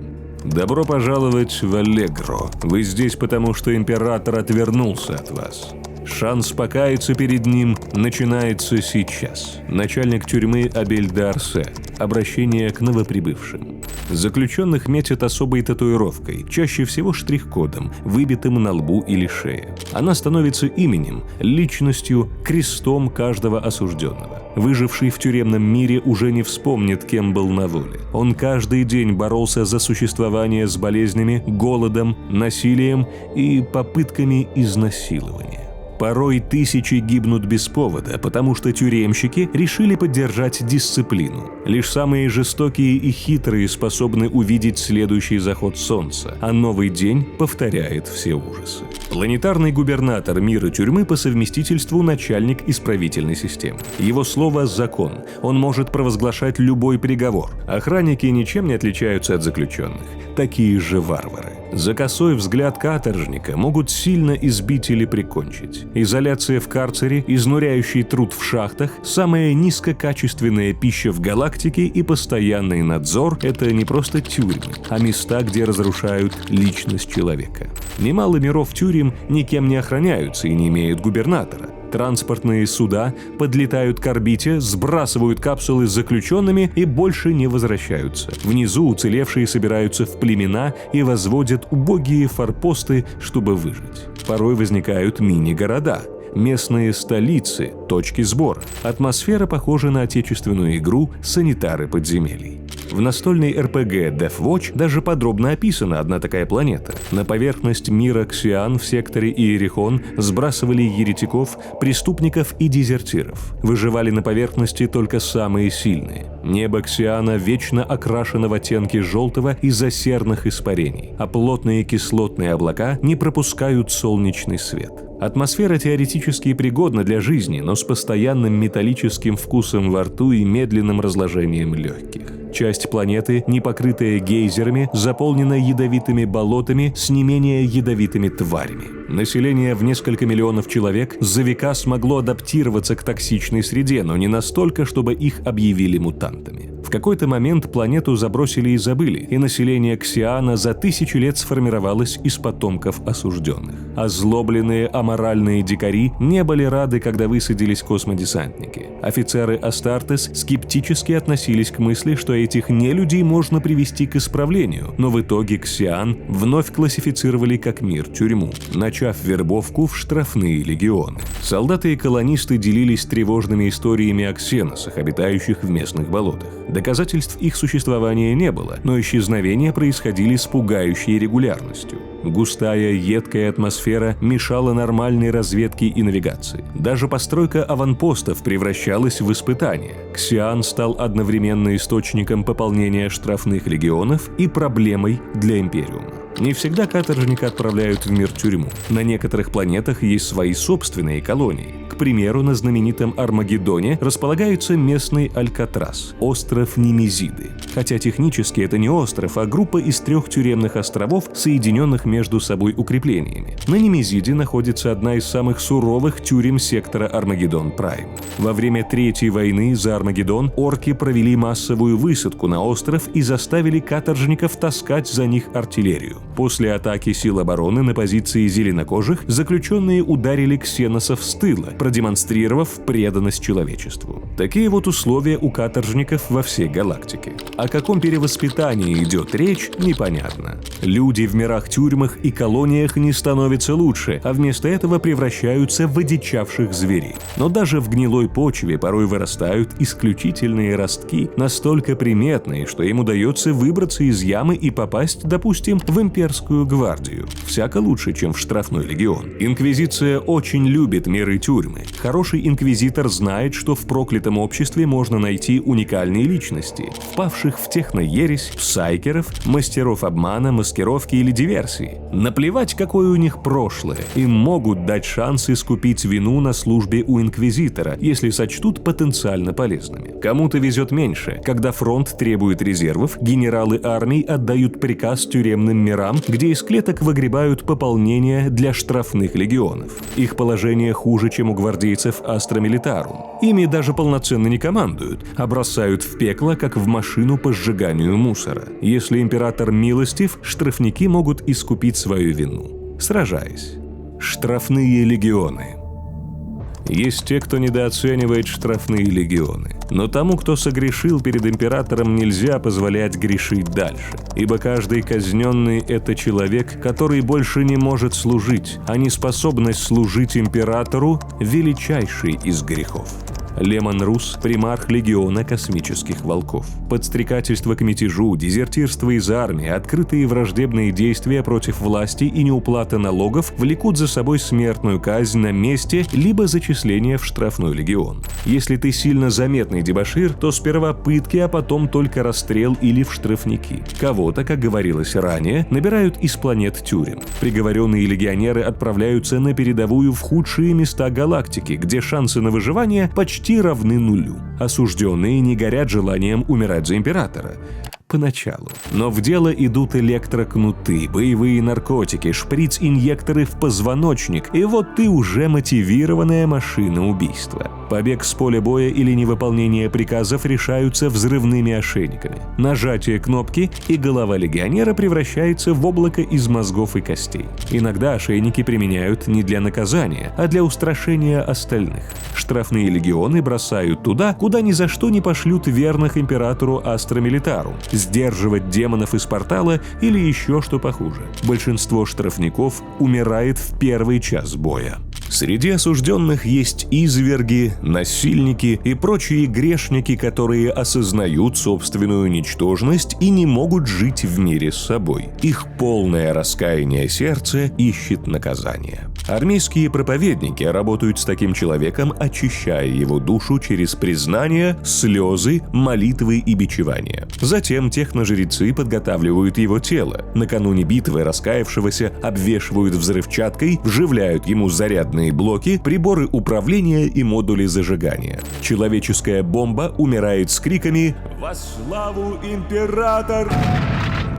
Добро пожаловать в Аллегро. Вы здесь потому, что император отвернулся от вас. Шанс покаяться перед ним начинается сейчас. Начальник тюрьмы Абель де Арсе. Обращение к новоприбывшим. Заключенных метят особой татуировкой, чаще всего штрих-кодом, выбитым на лбу или шее. Она становится именем, личностью, крестом каждого осужденного. Выживший в тюремном мире уже не вспомнит, кем был на воле. Он каждый день боролся за существование с болезнями, голодом, насилием и попытками изнасилования. Порой тысячи гибнут без повода, потому что тюремщики решили поддержать дисциплину. Лишь самые жестокие и хитрые способны увидеть следующий заход солнца, а новый день повторяет все ужасы. Планетарный губернатор мира тюрьмы по совместительству начальник исправительной системы. Его слово – закон. Он может провозглашать любой приговор. Охранники ничем не отличаются от заключенных. Такие же варвары. За косой взгляд каторжника могут сильно избить или прикончить. Изоляция в карцере, изнуряющий труд в шахтах, самая низкокачественная пища в галактике и постоянный надзор – это не просто тюрьмы, а места, где разрушают личность человека. Немало миров тюрем никем не охраняются и не имеют губернатора. Транспортные суда подлетают к орбите, сбрасывают капсулы с заключенными и больше не возвращаются. Внизу уцелевшие собираются в племена и возводят убогие форпосты, чтобы выжить. Порой возникают мини-города. Местные столицы, точки сбора. Атмосфера похожа на отечественную игру «Санитары подземелий». В настольной РПГ Death Watch даже подробно описана одна такая планета. На поверхность мира Ксиан в секторе Иерихон сбрасывали еретиков, преступников и дезертиров. Выживали на поверхности только самые сильные. Небо Ксиана вечно окрашено в оттенки желтого из-за серных испарений, а плотные кислотные облака не пропускают солнечный свет. Атмосфера теоретически пригодна для жизни, но с постоянным металлическим вкусом во рту и медленным разложением легких. Часть планеты, не покрытая гейзерами, заполнена ядовитыми болотами с не менее ядовитыми тварями. Население в несколько миллионов человек за века смогло адаптироваться к токсичной среде, но не настолько, чтобы их объявили мутантами. В какой-то момент планету забросили и забыли, и население Ксиана за тысячи лет сформировалось из потомков осужденных. Озлобленные аморальные дикари не были рады, когда высадились космодесантники. Офицеры Астартес скептически относились к мысли, что этих нелюдей можно привести к исправлению, но в итоге Ксиан вновь классифицировали как мир-тюрьму, начав вербовку в штрафные легионы. Солдаты и колонисты делились тревожными историями о ксеносах, обитающих в местных болотах. Доказательств их существования не было, но исчезновения происходили с пугающей регулярностью. Густая, едкая атмосфера мешала нормальной разведке и навигации. Даже постройка аванпостов превращалась в испытание. Ксиан стал одновременно источником пополнения штрафных легионов и проблемой для Империума. Не всегда каторжника отправляют в мир-тюрьму. На некоторых планетах есть свои собственные колонии. К примеру, на знаменитом Армагеддоне располагается местный Алькатрас – остров Немезиды. Хотя технически это не остров, а группа из 3 тюремных островов, соединенных между собой укреплениями. На Немезиде находится одна из самых суровых тюрем сектора Армагеддон Прайм. Во время Третьей войны за Армагеддон орки провели массовую высадку на остров и заставили каторжников таскать за них артиллерию. После атаки сил обороны на позиции зеленокожих заключенные ударили ксеносов с тыла, продемонстрировав преданность человечеству. Такие вот условия у каторжников во всей галактике. О каком перевоспитании идет речь, непонятно. Люди в мирах-тюрьмах и колониях не становятся лучше, а вместо этого превращаются в одичавших зверей. Но даже в гнилой почве порой вырастают исключительные ростки, настолько приметные, что им удается выбраться из ямы и попасть, допустим, в имперскую гвардию. Всяко лучше, чем в штрафной легион. Инквизиция очень любит миры тюрьмы. Хороший инквизитор знает, что в проклятом обществе можно найти уникальные личности, впавших в техноересь, псайкеров, мастеров обмана, маскировки или диверсии. Наплевать, какое у них прошлое, им могут дать шанс искупить вину на службе у инквизитора, если сочтут потенциально полезными. Кому-то везет меньше. Когда фронт требует резервов, генералы армий отдают приказ тюремным мирам, где из клеток выгребают пополнение для штрафных легионов. Их положение хуже, чем у гвардейцев Астра Милитарум. Ими даже полноценно не командуют, а бросают в пекло, как в машину по сжиганию мусора. Если император милостив, штрафники могут искупить свою вину, сражаясь. Штрафные легионы. Есть те, кто недооценивает штрафные легионы. Но тому, кто согрешил перед императором, нельзя позволять грешить дальше. Ибо каждый казненный – это человек, который больше не может служить, а неспособность служить императору – величайший из грехов. Лемон Рус – примарх легиона космических волков. Подстрекательство к мятежу, дезертирство из армии, открытые враждебные действия против власти и неуплата налогов влекут за собой смертную казнь на месте либо зачисление в штрафной легион. Если ты сильно заметный дебошир, то сперва пытки, а потом только расстрел или в штрафники. Кого-то, как говорилось ранее, набирают из планет тюрем. Приговоренные легионеры отправляются на передовую в худшие места галактики, где шансы на выживание почти равны нулю. Осужденные не горят желанием умирать за императора. Поначалу. Но в дело идут электрокнуты, боевые наркотики, шприц-инъекторы в позвоночник, и вот ты уже мотивированная машина убийства. Побег с поля боя или невыполнение приказов решаются взрывными ошейниками. Нажатие кнопки, и голова легионера превращается в облако из мозгов и костей. Иногда ошейники применяют не для наказания, а для устрашения остальных. Штрафные легионы бросают туда, куда ни за что не пошлют верных императору Астра Милитарум. Сдерживать демонов из портала или еще что похуже. Большинство штрафников умирает в первый час боя. Среди осужденных есть изверги, насильники и прочие грешники, которые осознают собственную ничтожность и не могут жить в мире с собой. Их полное раскаяние сердца ищет наказание. Армейские проповедники работают с таким человеком, очищая его душу через признание, слезы, молитвы и бичевания. Затем техножрецы подготавливают его тело. Накануне битвы раскаявшегося обвешивают взрывчаткой, вживляют ему зарядные блоки, приборы управления и модули зажигания. Человеческая бомба умирает с криками «Во славу император!».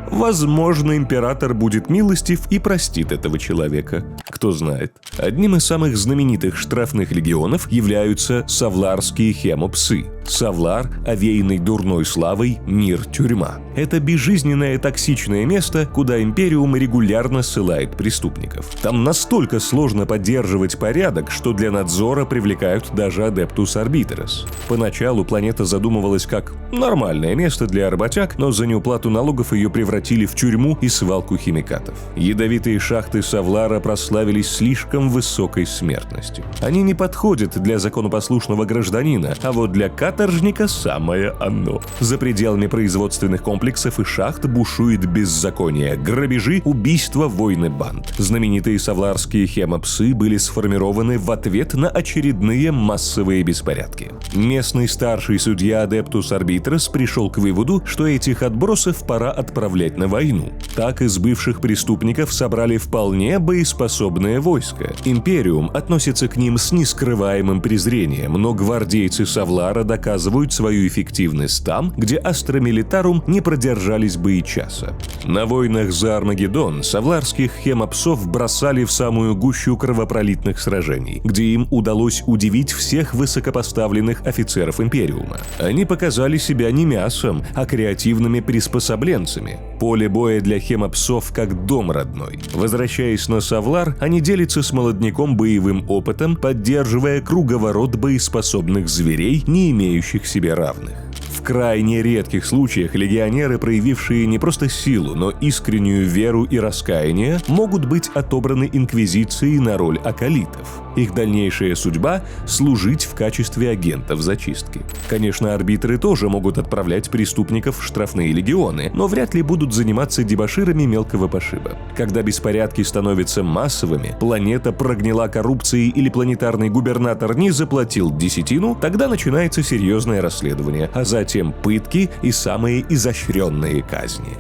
Возможно, император будет милостив и простит этого человека. Кто знает. Одним из самых знаменитых штрафных легионов являются савларские хемопсы. Савлар, овеянный дурной славой, мир-тюрьма. Это безжизненное токсичное место, куда Империум регулярно ссылает преступников. Там настолько сложно поддерживать порядок, что для надзора привлекают даже Адептус Арбитрес. Поначалу планета задумывалась как нормальное место для работяг, но за неуплату налогов ее превратили в тюрьму и свалку химикатов. Ядовитые шахты Савлара прославились слишком высокой смертностью. Они не подходят для законопослушного гражданина, а вот для каторжника самое оно. За пределами производственных комплексов и шахт бушует беззаконие, грабежи, убийства, войны банд. Знаменитые савларские хемопсы были сформированы в ответ на очередные массовые беспорядки. Местный старший судья Адептус Арбитрес пришел к выводу, что этих отбросов пора отправлять на войну. Так из бывших преступников собрали вполне боеспособное войско. Империум относится к ним с нескрываемым презрением, но гвардейцы Савлара доказывают свою эффективность там, где Астра Милитарум не продержались бы и часа. На войнах за Армагеддон савларских хемопсов бросали в самую гущу кровопролитных сражений, где им удалось удивить всех высокопоставленных офицеров Империума. Они показали себя не мясом, а креативными приспособленцами. Поле боя для хемопсов как дом родной. Возвращаясь на Савлар, они делятся с молодняком боевым опытом, поддерживая круговорот боеспособных зверей, не имеющих себе равных. В крайне редких случаях легионеры, проявившие не просто силу, но искреннюю веру и раскаяние, могут быть отобраны Инквизицией на роль аколитов. Их дальнейшая судьба – служить в качестве агентов зачистки. Конечно, арбитры тоже могут отправлять преступников в штрафные легионы, но вряд ли будут заниматься дебоширами мелкого пошиба. Когда беспорядки становятся массовыми, планета прогнила коррупцией или планетарный губернатор не заплатил десятину, тогда начинается серьезное расследование, а затем пытки и самые изощренные казни.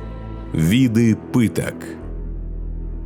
Виды пыток.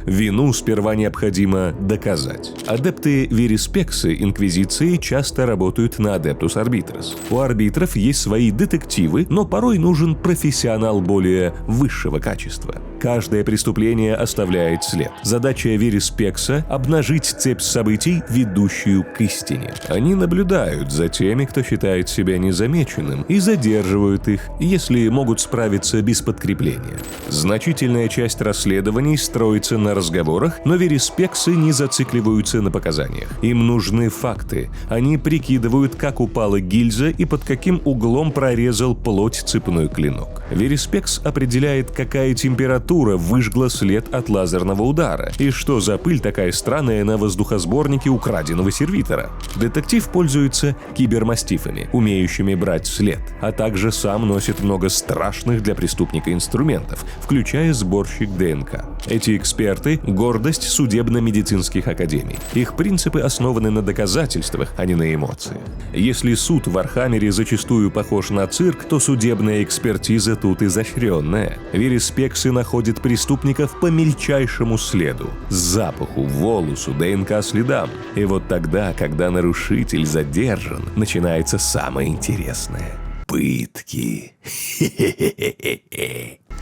Вину сперва необходимо доказать. Адепты Вериспексы Инквизиции часто работают на Адептус Арбитрес. У арбитров есть свои детективы, но порой нужен профессионал более высшего качества. Каждое преступление оставляет след. Задача Вериспекса – обнажить цепь событий, ведущую к истине. Они наблюдают за теми, кто считает себя незамеченным, и задерживают их, если могут справиться без подкрепления. Значительная часть расследований строится на разговорах, но Вериспексы не зацикливаются на показаниях. Им нужны факты. Они прикидывают, как упала гильза и под каким углом прорезал плоть цепной клинок. Вериспекс определяет, какая температура выжгла след от лазерного удара и что за пыль такая странная на воздухосборнике украденного сервитора. Детектив пользуется кибермастифами, умеющими брать след, а также сам носит много страшных для преступника инструментов, включая сборщик ДНК. Эти эксперты – гордость судебно-медицинских академий. Их принципы основаны на доказательствах, а не на эмоциях. Если суд в Вархаммере зачастую похож на цирк, то судебная экспертиза тут изощренная. Вериспексы находят преступников по мельчайшему следу – запаху, волосу, ДНК-следам. И вот тогда, когда нарушитель задержан, начинается самое интересное – пытки.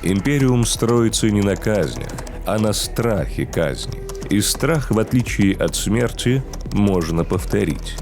Империум строится не на казнях, а на страхе казни. И страх, в отличие от смерти, можно повторить.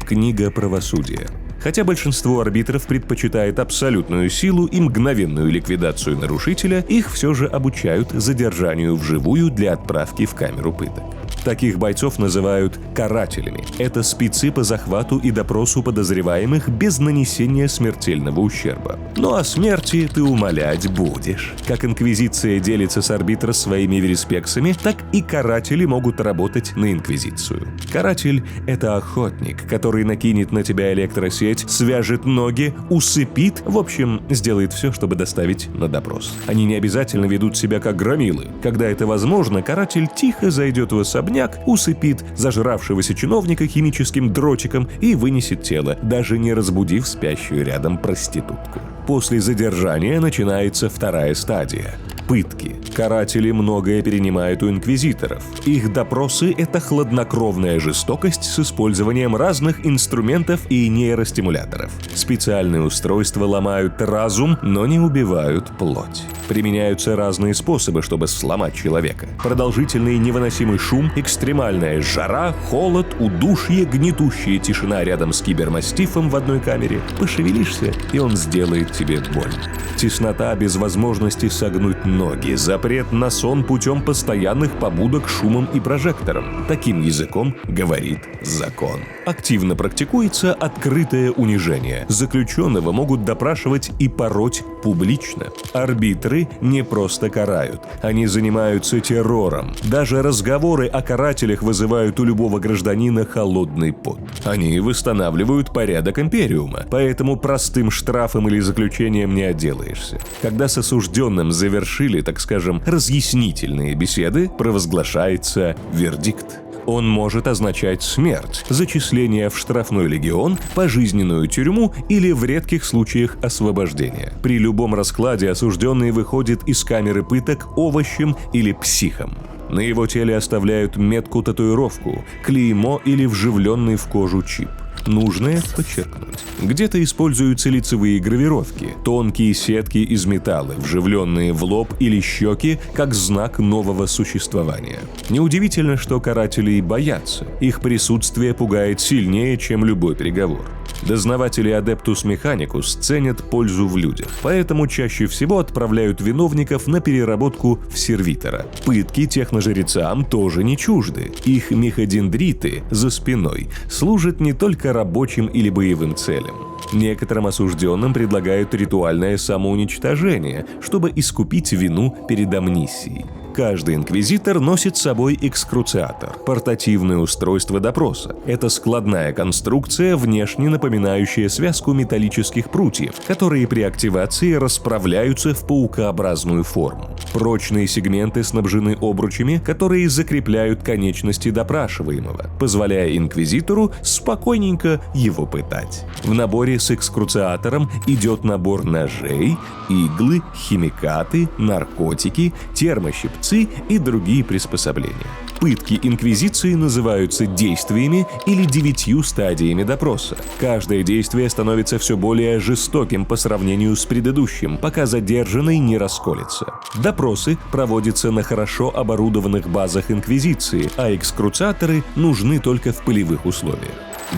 Книга правосудия. Хотя большинство арбитров предпочитает абсолютную силу и мгновенную ликвидацию нарушителя, их все же обучают задержанию вживую для отправки в камеру пыток. Таких бойцов называют карателями. Это спецы по захвату и допросу подозреваемых без нанесения смертельного ущерба. Ну а смерти ты умолять будешь. Как Инквизиция делится с арбитром своими вериспексами, так и каратели могут работать на Инквизицию. Каратель – это охотник, который накинет на тебя электросеть, свяжет ноги, усыпит, в общем, сделает все, чтобы доставить на допрос. Они не обязательно ведут себя как громилы. Когда это возможно, каратель тихо зайдет в особняк, усыпит зажравшегося чиновника химическим дротиком и вынесет тело, даже не разбудив спящую рядом проститутку. После задержания начинается вторая стадия – пытки. Каратели многое перенимают у инквизиторов. Их допросы – это хладнокровная жестокость с использованием разных инструментов и нейростимуляторов. Специальные устройства ломают разум, но не убивают плоть. Применяются разные способы, чтобы сломать человека. Продолжительный невыносимый шум, экстремальная жара, холод, удушье, гнетущая тишина рядом с кибермастифом в одной камере. Пошевелишься, и он сделает тебе больно. Теснота без возможности согнуть ноги, запрет на сон путем постоянных побудок шумом и прожектором. Таким языком говорит закон. Активно практикуется открытое унижение. Заключенного могут допрашивать и пороть публично. Арбитры не просто карают, они занимаются террором. Даже разговоры о карателях вызывают у любого гражданина холодный пот. Они восстанавливают порядок Империума, поэтому простым штрафом или заключением не отделаешься. Когда с осужденным завершили, так скажем, разъяснительные беседы, провозглашается вердикт. Он может означать смерть, зачисление в штрафной легион, пожизненную тюрьму или в редких случаях освобождение. При любом раскладе осужденный выходит из камеры пыток овощем или психом. На его теле оставляют метку-татуировку, клеймо или вживленный в кожу чип. Нужное подчеркнуть. Где-то используются лицевые гравировки, тонкие сетки из металла, вживленные в лоб или щеки, как знак нового существования. Неудивительно, что карателей боятся. Их присутствие пугает сильнее, чем любой приговор. Дознаватели Адептус Механикус ценят пользу в людях, поэтому чаще всего отправляют виновников на переработку в сервитора. Пытки техножрецам тоже не чужды. Их мехадендриты за спиной служат не только рабочим или боевым целям. Некоторым осужденным предлагают ритуальное самоуничтожение, чтобы искупить вину перед амнисией. Каждый инквизитор носит с собой экскруциатор – портативное устройство допроса. Это складная конструкция, внешне напоминающая связку металлических прутьев, которые при активации расправляются в паукообразную форму. Прочные сегменты снабжены обручами, которые закрепляют конечности допрашиваемого, позволяя инквизитору спокойненько его пытать. В наборе с экскруциатором идет набор ножей, иглы, химикаты, наркотики, термощипцы и другие приспособления. Пытки инквизиции называются действиями или 9 стадиями допроса. Каждое действие становится все более жестоким по сравнению с предыдущим, пока задержанный не расколется. Допросы проводятся на хорошо оборудованных базах инквизиции, а экскруциаторы нужны только в полевых условиях.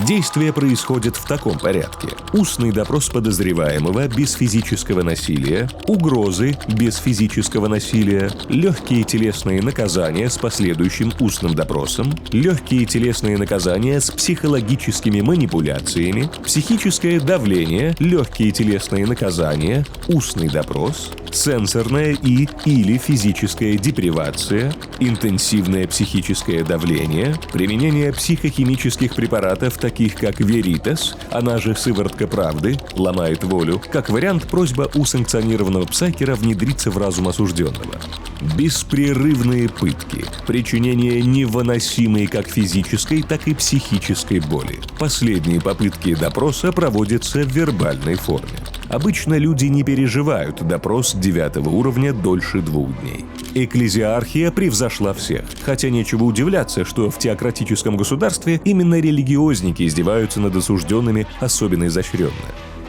Действия происходят в таком порядке: устный допрос подозреваемого без физического насилия, угрозы без физического насилия, легкие телесные наказания с последующим устным допросом, легкие телесные наказания с психологическими манипуляциями, психическое давление, легкие телесные наказания, устный допрос, сенсорная или физическая депривация, интенсивное психическое давление, применение психохимических препаратов, таких как Веритас, она же сыворотка правды, ломает волю, как вариант просьба у санкционированного псайкера внедриться в разум осужденного. Беспрерывные пытки, причинение невыносимой как физической, так и психической боли. Последние попытки допроса проводятся в вербальной форме. Обычно люди не переживают допрос 9 уровня дольше 2 дней. Экклезиархия превзошла всех, хотя нечего удивляться, что в теократическом государстве именно религиозники издеваются над осужденными особенно изощренно.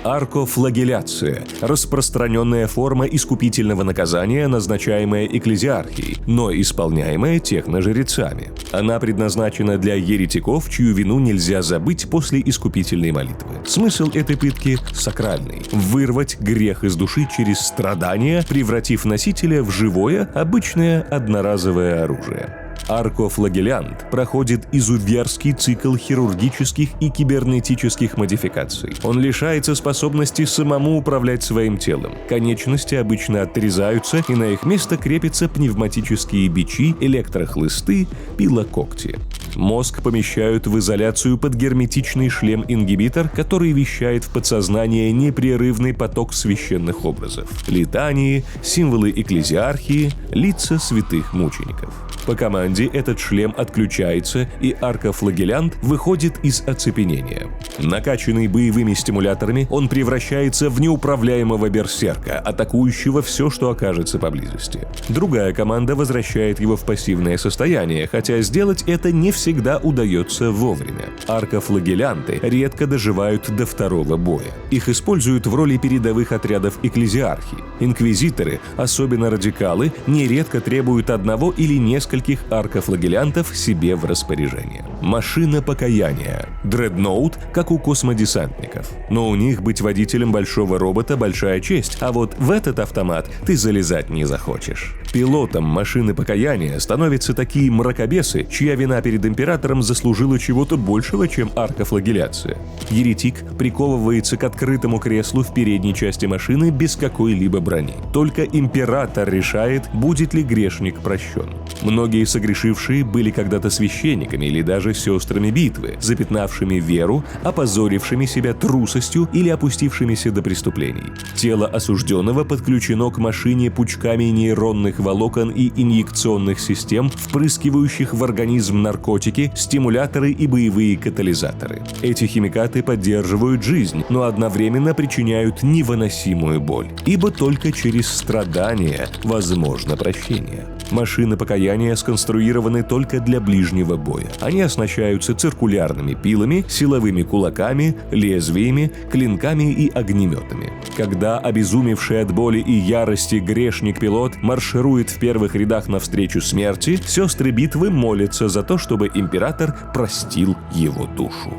Аркофлагеляция – распространенная форма искупительного наказания, назначаемая экклезиархией, но исполняемая техножрецами. Она предназначена для еретиков, чью вину нельзя забыть после искупительной молитвы. Смысл этой пытки сакральный – вырвать грех из души через страдания, превратив носителя в живое, обычное одноразовое оружие. Аркофлагелянт проходит изуверский цикл хирургических и кибернетических модификаций. Он лишается способности самому управлять своим телом. Конечности обычно отрезаются, и на их место крепятся пневматические бичи, электрохлысты, пилокогти. Мозг помещают в изоляцию под герметичный шлем-ингибитор, который вещает в подсознание непрерывный поток священных образов. Литании, символы экклезиархии, лица святых мучеников. По команде этот шлем отключается, и аркофлагелянт выходит из оцепенения. Накачанный боевыми стимуляторами, он превращается в неуправляемого берсерка, атакующего все, что окажется поблизости. Другая команда возвращает его в пассивное состояние, хотя сделать это не всегда удается вовремя. Аркофлагелянты редко доживают до второго боя. Их используют в роли передовых отрядов экклезиархии. Инквизиторы, особенно радикалы, нередко требуют одного или нескольких аркофлагелянтов себе в распоряжение. Машина покаяния. Дредноут, как у космодесантников. Но у них быть водителем большого робота – большая честь, а вот в этот автомат ты залезать не захочешь. Пилотом машины покаяния становятся такие мракобесы, чья вина перед императором заслужила чего-то большего, чем аркофлагеляция. Еретик приковывается к открытому креслу в передней части машины без какой-либо брони. Только император решает, будет ли грешник прощен. Многие согрешившие были когда-то священниками или даже сестрами битвы, запятнавшими веру, опозорившими себя трусостью или опустившимися до преступлений. Тело осужденного подключено к машине пучками нейронных волокон и инъекционных систем, впрыскивающих в организм наркотики, стимуляторы и боевые катализаторы. Эти химикаты поддерживают жизнь, но одновременно причиняют невыносимую боль, ибо только через страдания возможно прощение. Машины покаяния сконструированы только для ближнего боя. Они оснащаются циркулярными пилами, силовыми кулаками, лезвиями, клинками и огнеметами. Когда обезумевший от боли и ярости грешник-пилот марширует в первых рядах навстречу смерти, сестры битвы молятся за то, чтобы император простил его душу.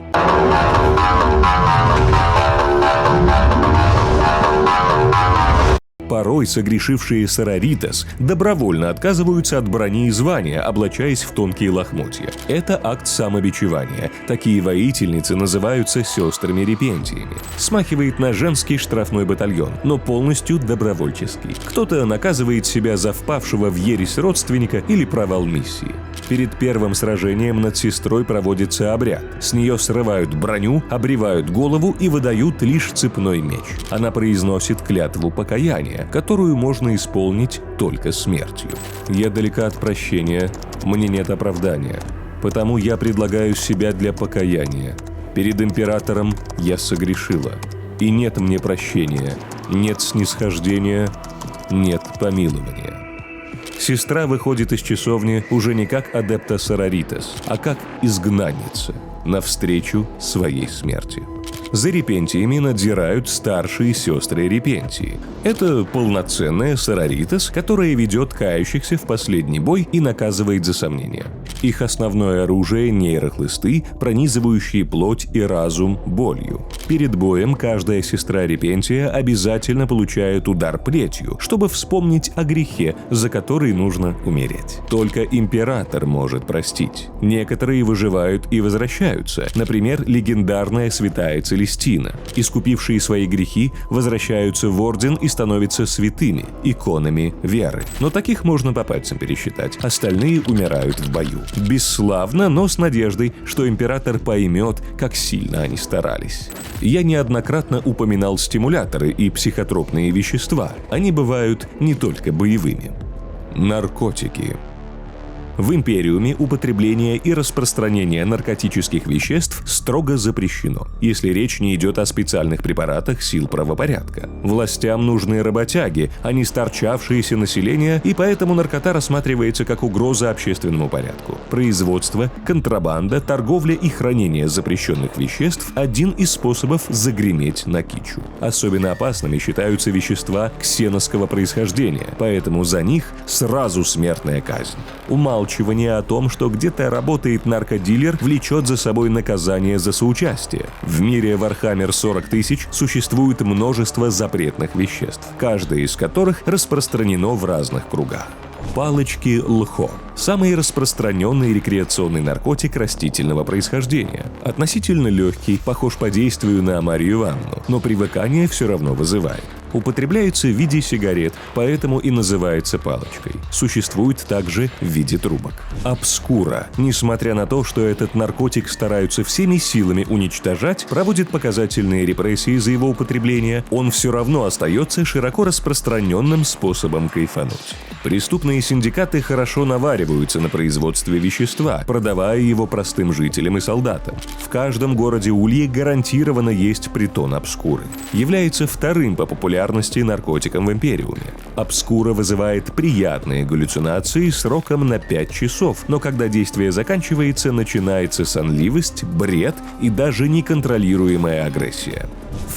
Порой согрешившие сороритас добровольно отказываются от брони и звания, облачаясь в тонкие лохмотья. Это акт самобичевания. Такие воительницы называются сестрами-репентиями. Смахивает на женский штрафной батальон, но полностью добровольческий. Кто-то наказывает себя за впавшего в ересь родственника или провал миссии. Перед первым сражением над сестрой проводится обряд. С нее срывают броню, обревают голову и выдают лишь цепной меч. Она произносит клятву покаяния, которую можно исполнить только смертью. Я далека от прощения, мне нет оправдания. Потому я предлагаю себя для покаяния. Перед императором я согрешила. И нет мне прощения, нет снисхождения, нет помилования. Сестра выходит из часовни уже не как адепта сороритас, а как изгнанница навстречу своей смерти. За репентиями надзирают старшие сестры репентии. Это полноценная сороритас, которая ведет кающихся в последний бой и наказывает за сомнения. Их основное оружие – нейрохлысты, пронизывающие плоть и разум болью. Перед боем каждая сестра репентия обязательно получает удар плетью, чтобы вспомнить о грехе, за который нужно умереть. Только император может простить. Некоторые выживают и возвращаются. Например, легендарная святая Целестина. Искупившие свои грехи возвращаются в орден и становятся святыми, иконами веры. Но таких можно по пальцам пересчитать. Остальные умирают в бою. Бесславно, но с надеждой, что император поймет, как сильно они старались. Я неоднократно упоминал стимуляторы и психотропные вещества. Они бывают не только боевыми. Наркотики. В Империуме употребление и распространение наркотических веществ строго запрещено, если речь не идет о специальных препаратах сил правопорядка. Властям нужны работяги, а не сторчавшееся население, и поэтому наркота рассматривается как угроза общественному порядку. Производство, контрабанда, торговля и хранение запрещенных веществ – один из способов загреметь на кичу. Особенно опасными считаются вещества ксеновского происхождения, поэтому за них сразу смертная казнь. Умалчивание о том, что где-то работает наркодилер, влечет за собой наказание за соучастие. В мире Warhammer 40 000 существует множество запретных веществ, каждое из которых распространено в разных кругах. Палочки лхо – самый распространенный рекреационный наркотик растительного происхождения. Относительно легкий, похож по действию на Марию Ивановну, но привыкание все равно вызывает. Употребляется в виде сигарет, поэтому и называется палочкой. Существует также в виде трубок. Обскура, несмотря на то, что этот наркотик стараются всеми силами уничтожать, проводит показательные репрессии за его употребление, он все равно остается широко распространенным способом кайфануть. Преступные синдикаты хорошо навариваются на производстве вещества, продавая его простым жителям и солдатам. В каждом городе Ульи гарантированно есть притон обскуры. Является вторым по популярности наркотиком в Империуме. Обскура вызывает приятные галлюцинации сроком на 5 часов, но когда действие заканчивается, начинается сонливость, бред и даже неконтролируемая агрессия.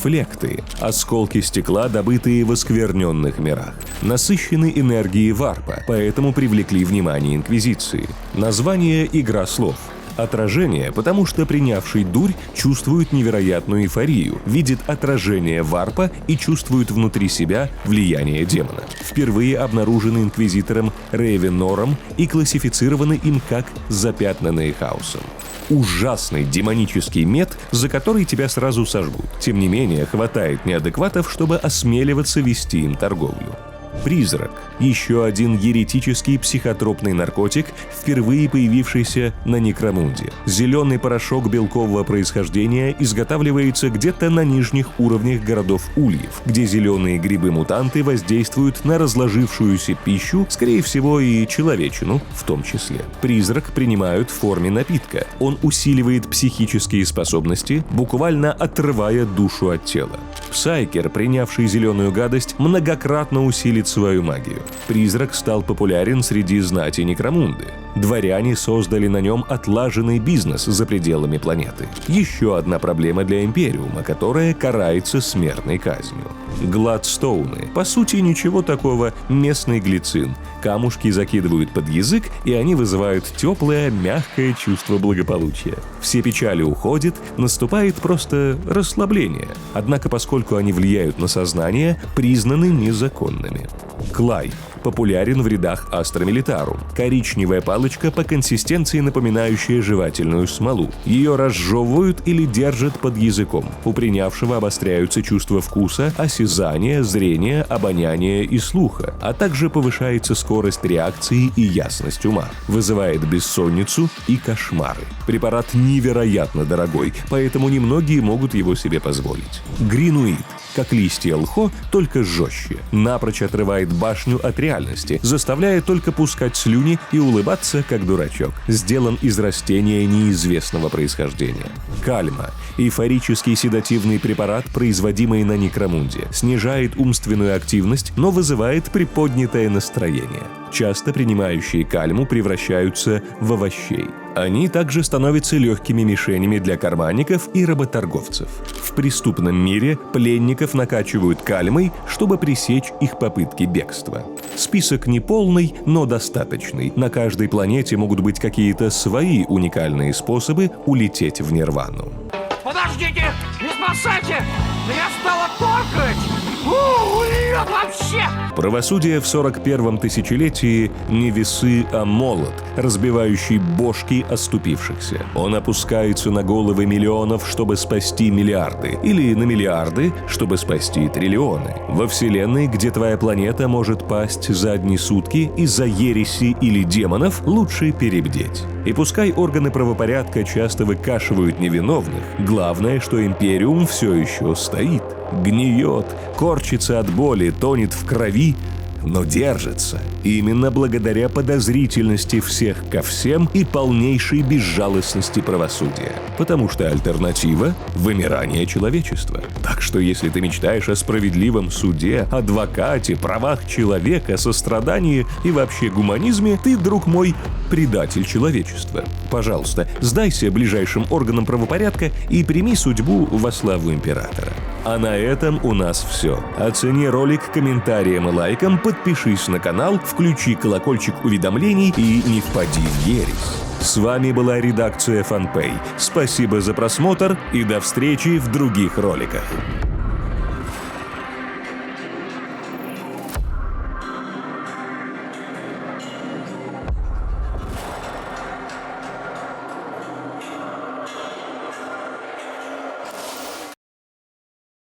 Флекты – осколки стекла, добытые в оскверненных мирах. Насыщены энергией варпа, поэтому привлекли внимание Инквизиции. Название – игра слов. Отражение, потому что принявший дурь чувствует невероятную эйфорию, видит отражение варпа и чувствует внутри себя влияние демона. Впервые обнаружены инквизитором Рейвенором и классифицированы им как запятнанные хаосом. Ужасный демонический мед, за который тебя сразу сожгут. Тем не менее, хватает неадекватов, чтобы осмеливаться вести им торговлю. Призрак – еще один еретический психотропный наркотик, впервые появившийся на Некромунде. Зеленый порошок белкового происхождения изготавливается где-то на нижних уровнях городов Ульев, где зеленые грибы-мутанты воздействуют на разложившуюся пищу, скорее всего и человечину в том числе. Призрак принимают в форме напитка. Он усиливает психические способности, буквально отрывая душу от тела. Псайкер, принявший зеленую гадость, многократно усилит свою магию. Призрак стал популярен среди знати Некромунды. Дворяне создали на нем отлаженный бизнес за пределами планеты. Еще одна проблема для Империума, которая карается смертной казнью. Гладстоуны. По сути, ничего такого, местный глицин. Камушки закидывают под язык, и они вызывают теплое, мягкое чувство благополучия. Все печали уходят, наступает просто расслабление. Однако, поскольку они влияют на сознание, признаны незаконными. Клай. Популярен в рядах Астра Милитарум. Коричневая палочка, по консистенции напоминающая жевательную смолу. Ее разжевывают или держат под языком. У принявшего обостряются чувства вкуса, осязания, зрения, обоняния и слуха, а также повышается скорость реакции и ясность ума. Вызывает бессонницу и кошмары. Препарат невероятно дорогой, поэтому немногие могут его себе позволить. Гринуид. Как листья лхо, только жестче. Напрочь отрывает башню от реальности, заставляя только пускать слюни и улыбаться, как дурачок. Сделан из растения неизвестного происхождения. Кальма. Эйфорический седативный препарат, производимый на Некромунде. Снижает умственную активность, но вызывает приподнятое настроение. Часто принимающие кальму превращаются в овощей. Они также становятся легкими мишенями для карманников и работорговцев. В преступном мире пленников накачивают кальмой, чтобы пресечь их попытки бегства. Список неполный, но достаточный. На каждой планете могут быть какие-то свои уникальные способы улететь в нирвану.
Подождите! Не спасайте! Меня стало торкать! Нет, вообще!
Правосудие в 41-м тысячелетии не весы, а молот, разбивающий бошки оступившихся. Он опускается на головы миллионов, чтобы спасти миллиарды, или на миллиарды, чтобы спасти триллионы. Во вселенной, где твоя планета может пасть за одни сутки из-за ереси или демонов, лучше перебдеть. И пускай органы правопорядка часто выкашивают невиновных, главное, что Империум все еще стоит. Гниет, корчится от боли, тонет в крови, но держится. Именно благодаря подозрительности всех ко всем и полнейшей безжалостности правосудия. Потому что альтернатива – вымирание человечества. Так что если ты мечтаешь о справедливом суде, адвокате, правах человека, сострадании и вообще гуманизме, ты, друг мой, предатель человечества. Пожалуйста, сдайся ближайшим органам правопорядка и прими судьбу во славу императора. А на этом у нас все. Оцени ролик комментарием и лайком, подпишись на канал, включи колокольчик уведомлений и не впади в ересь. С вами была редакция Фанпэй. Спасибо за просмотр и до встречи в других роликах.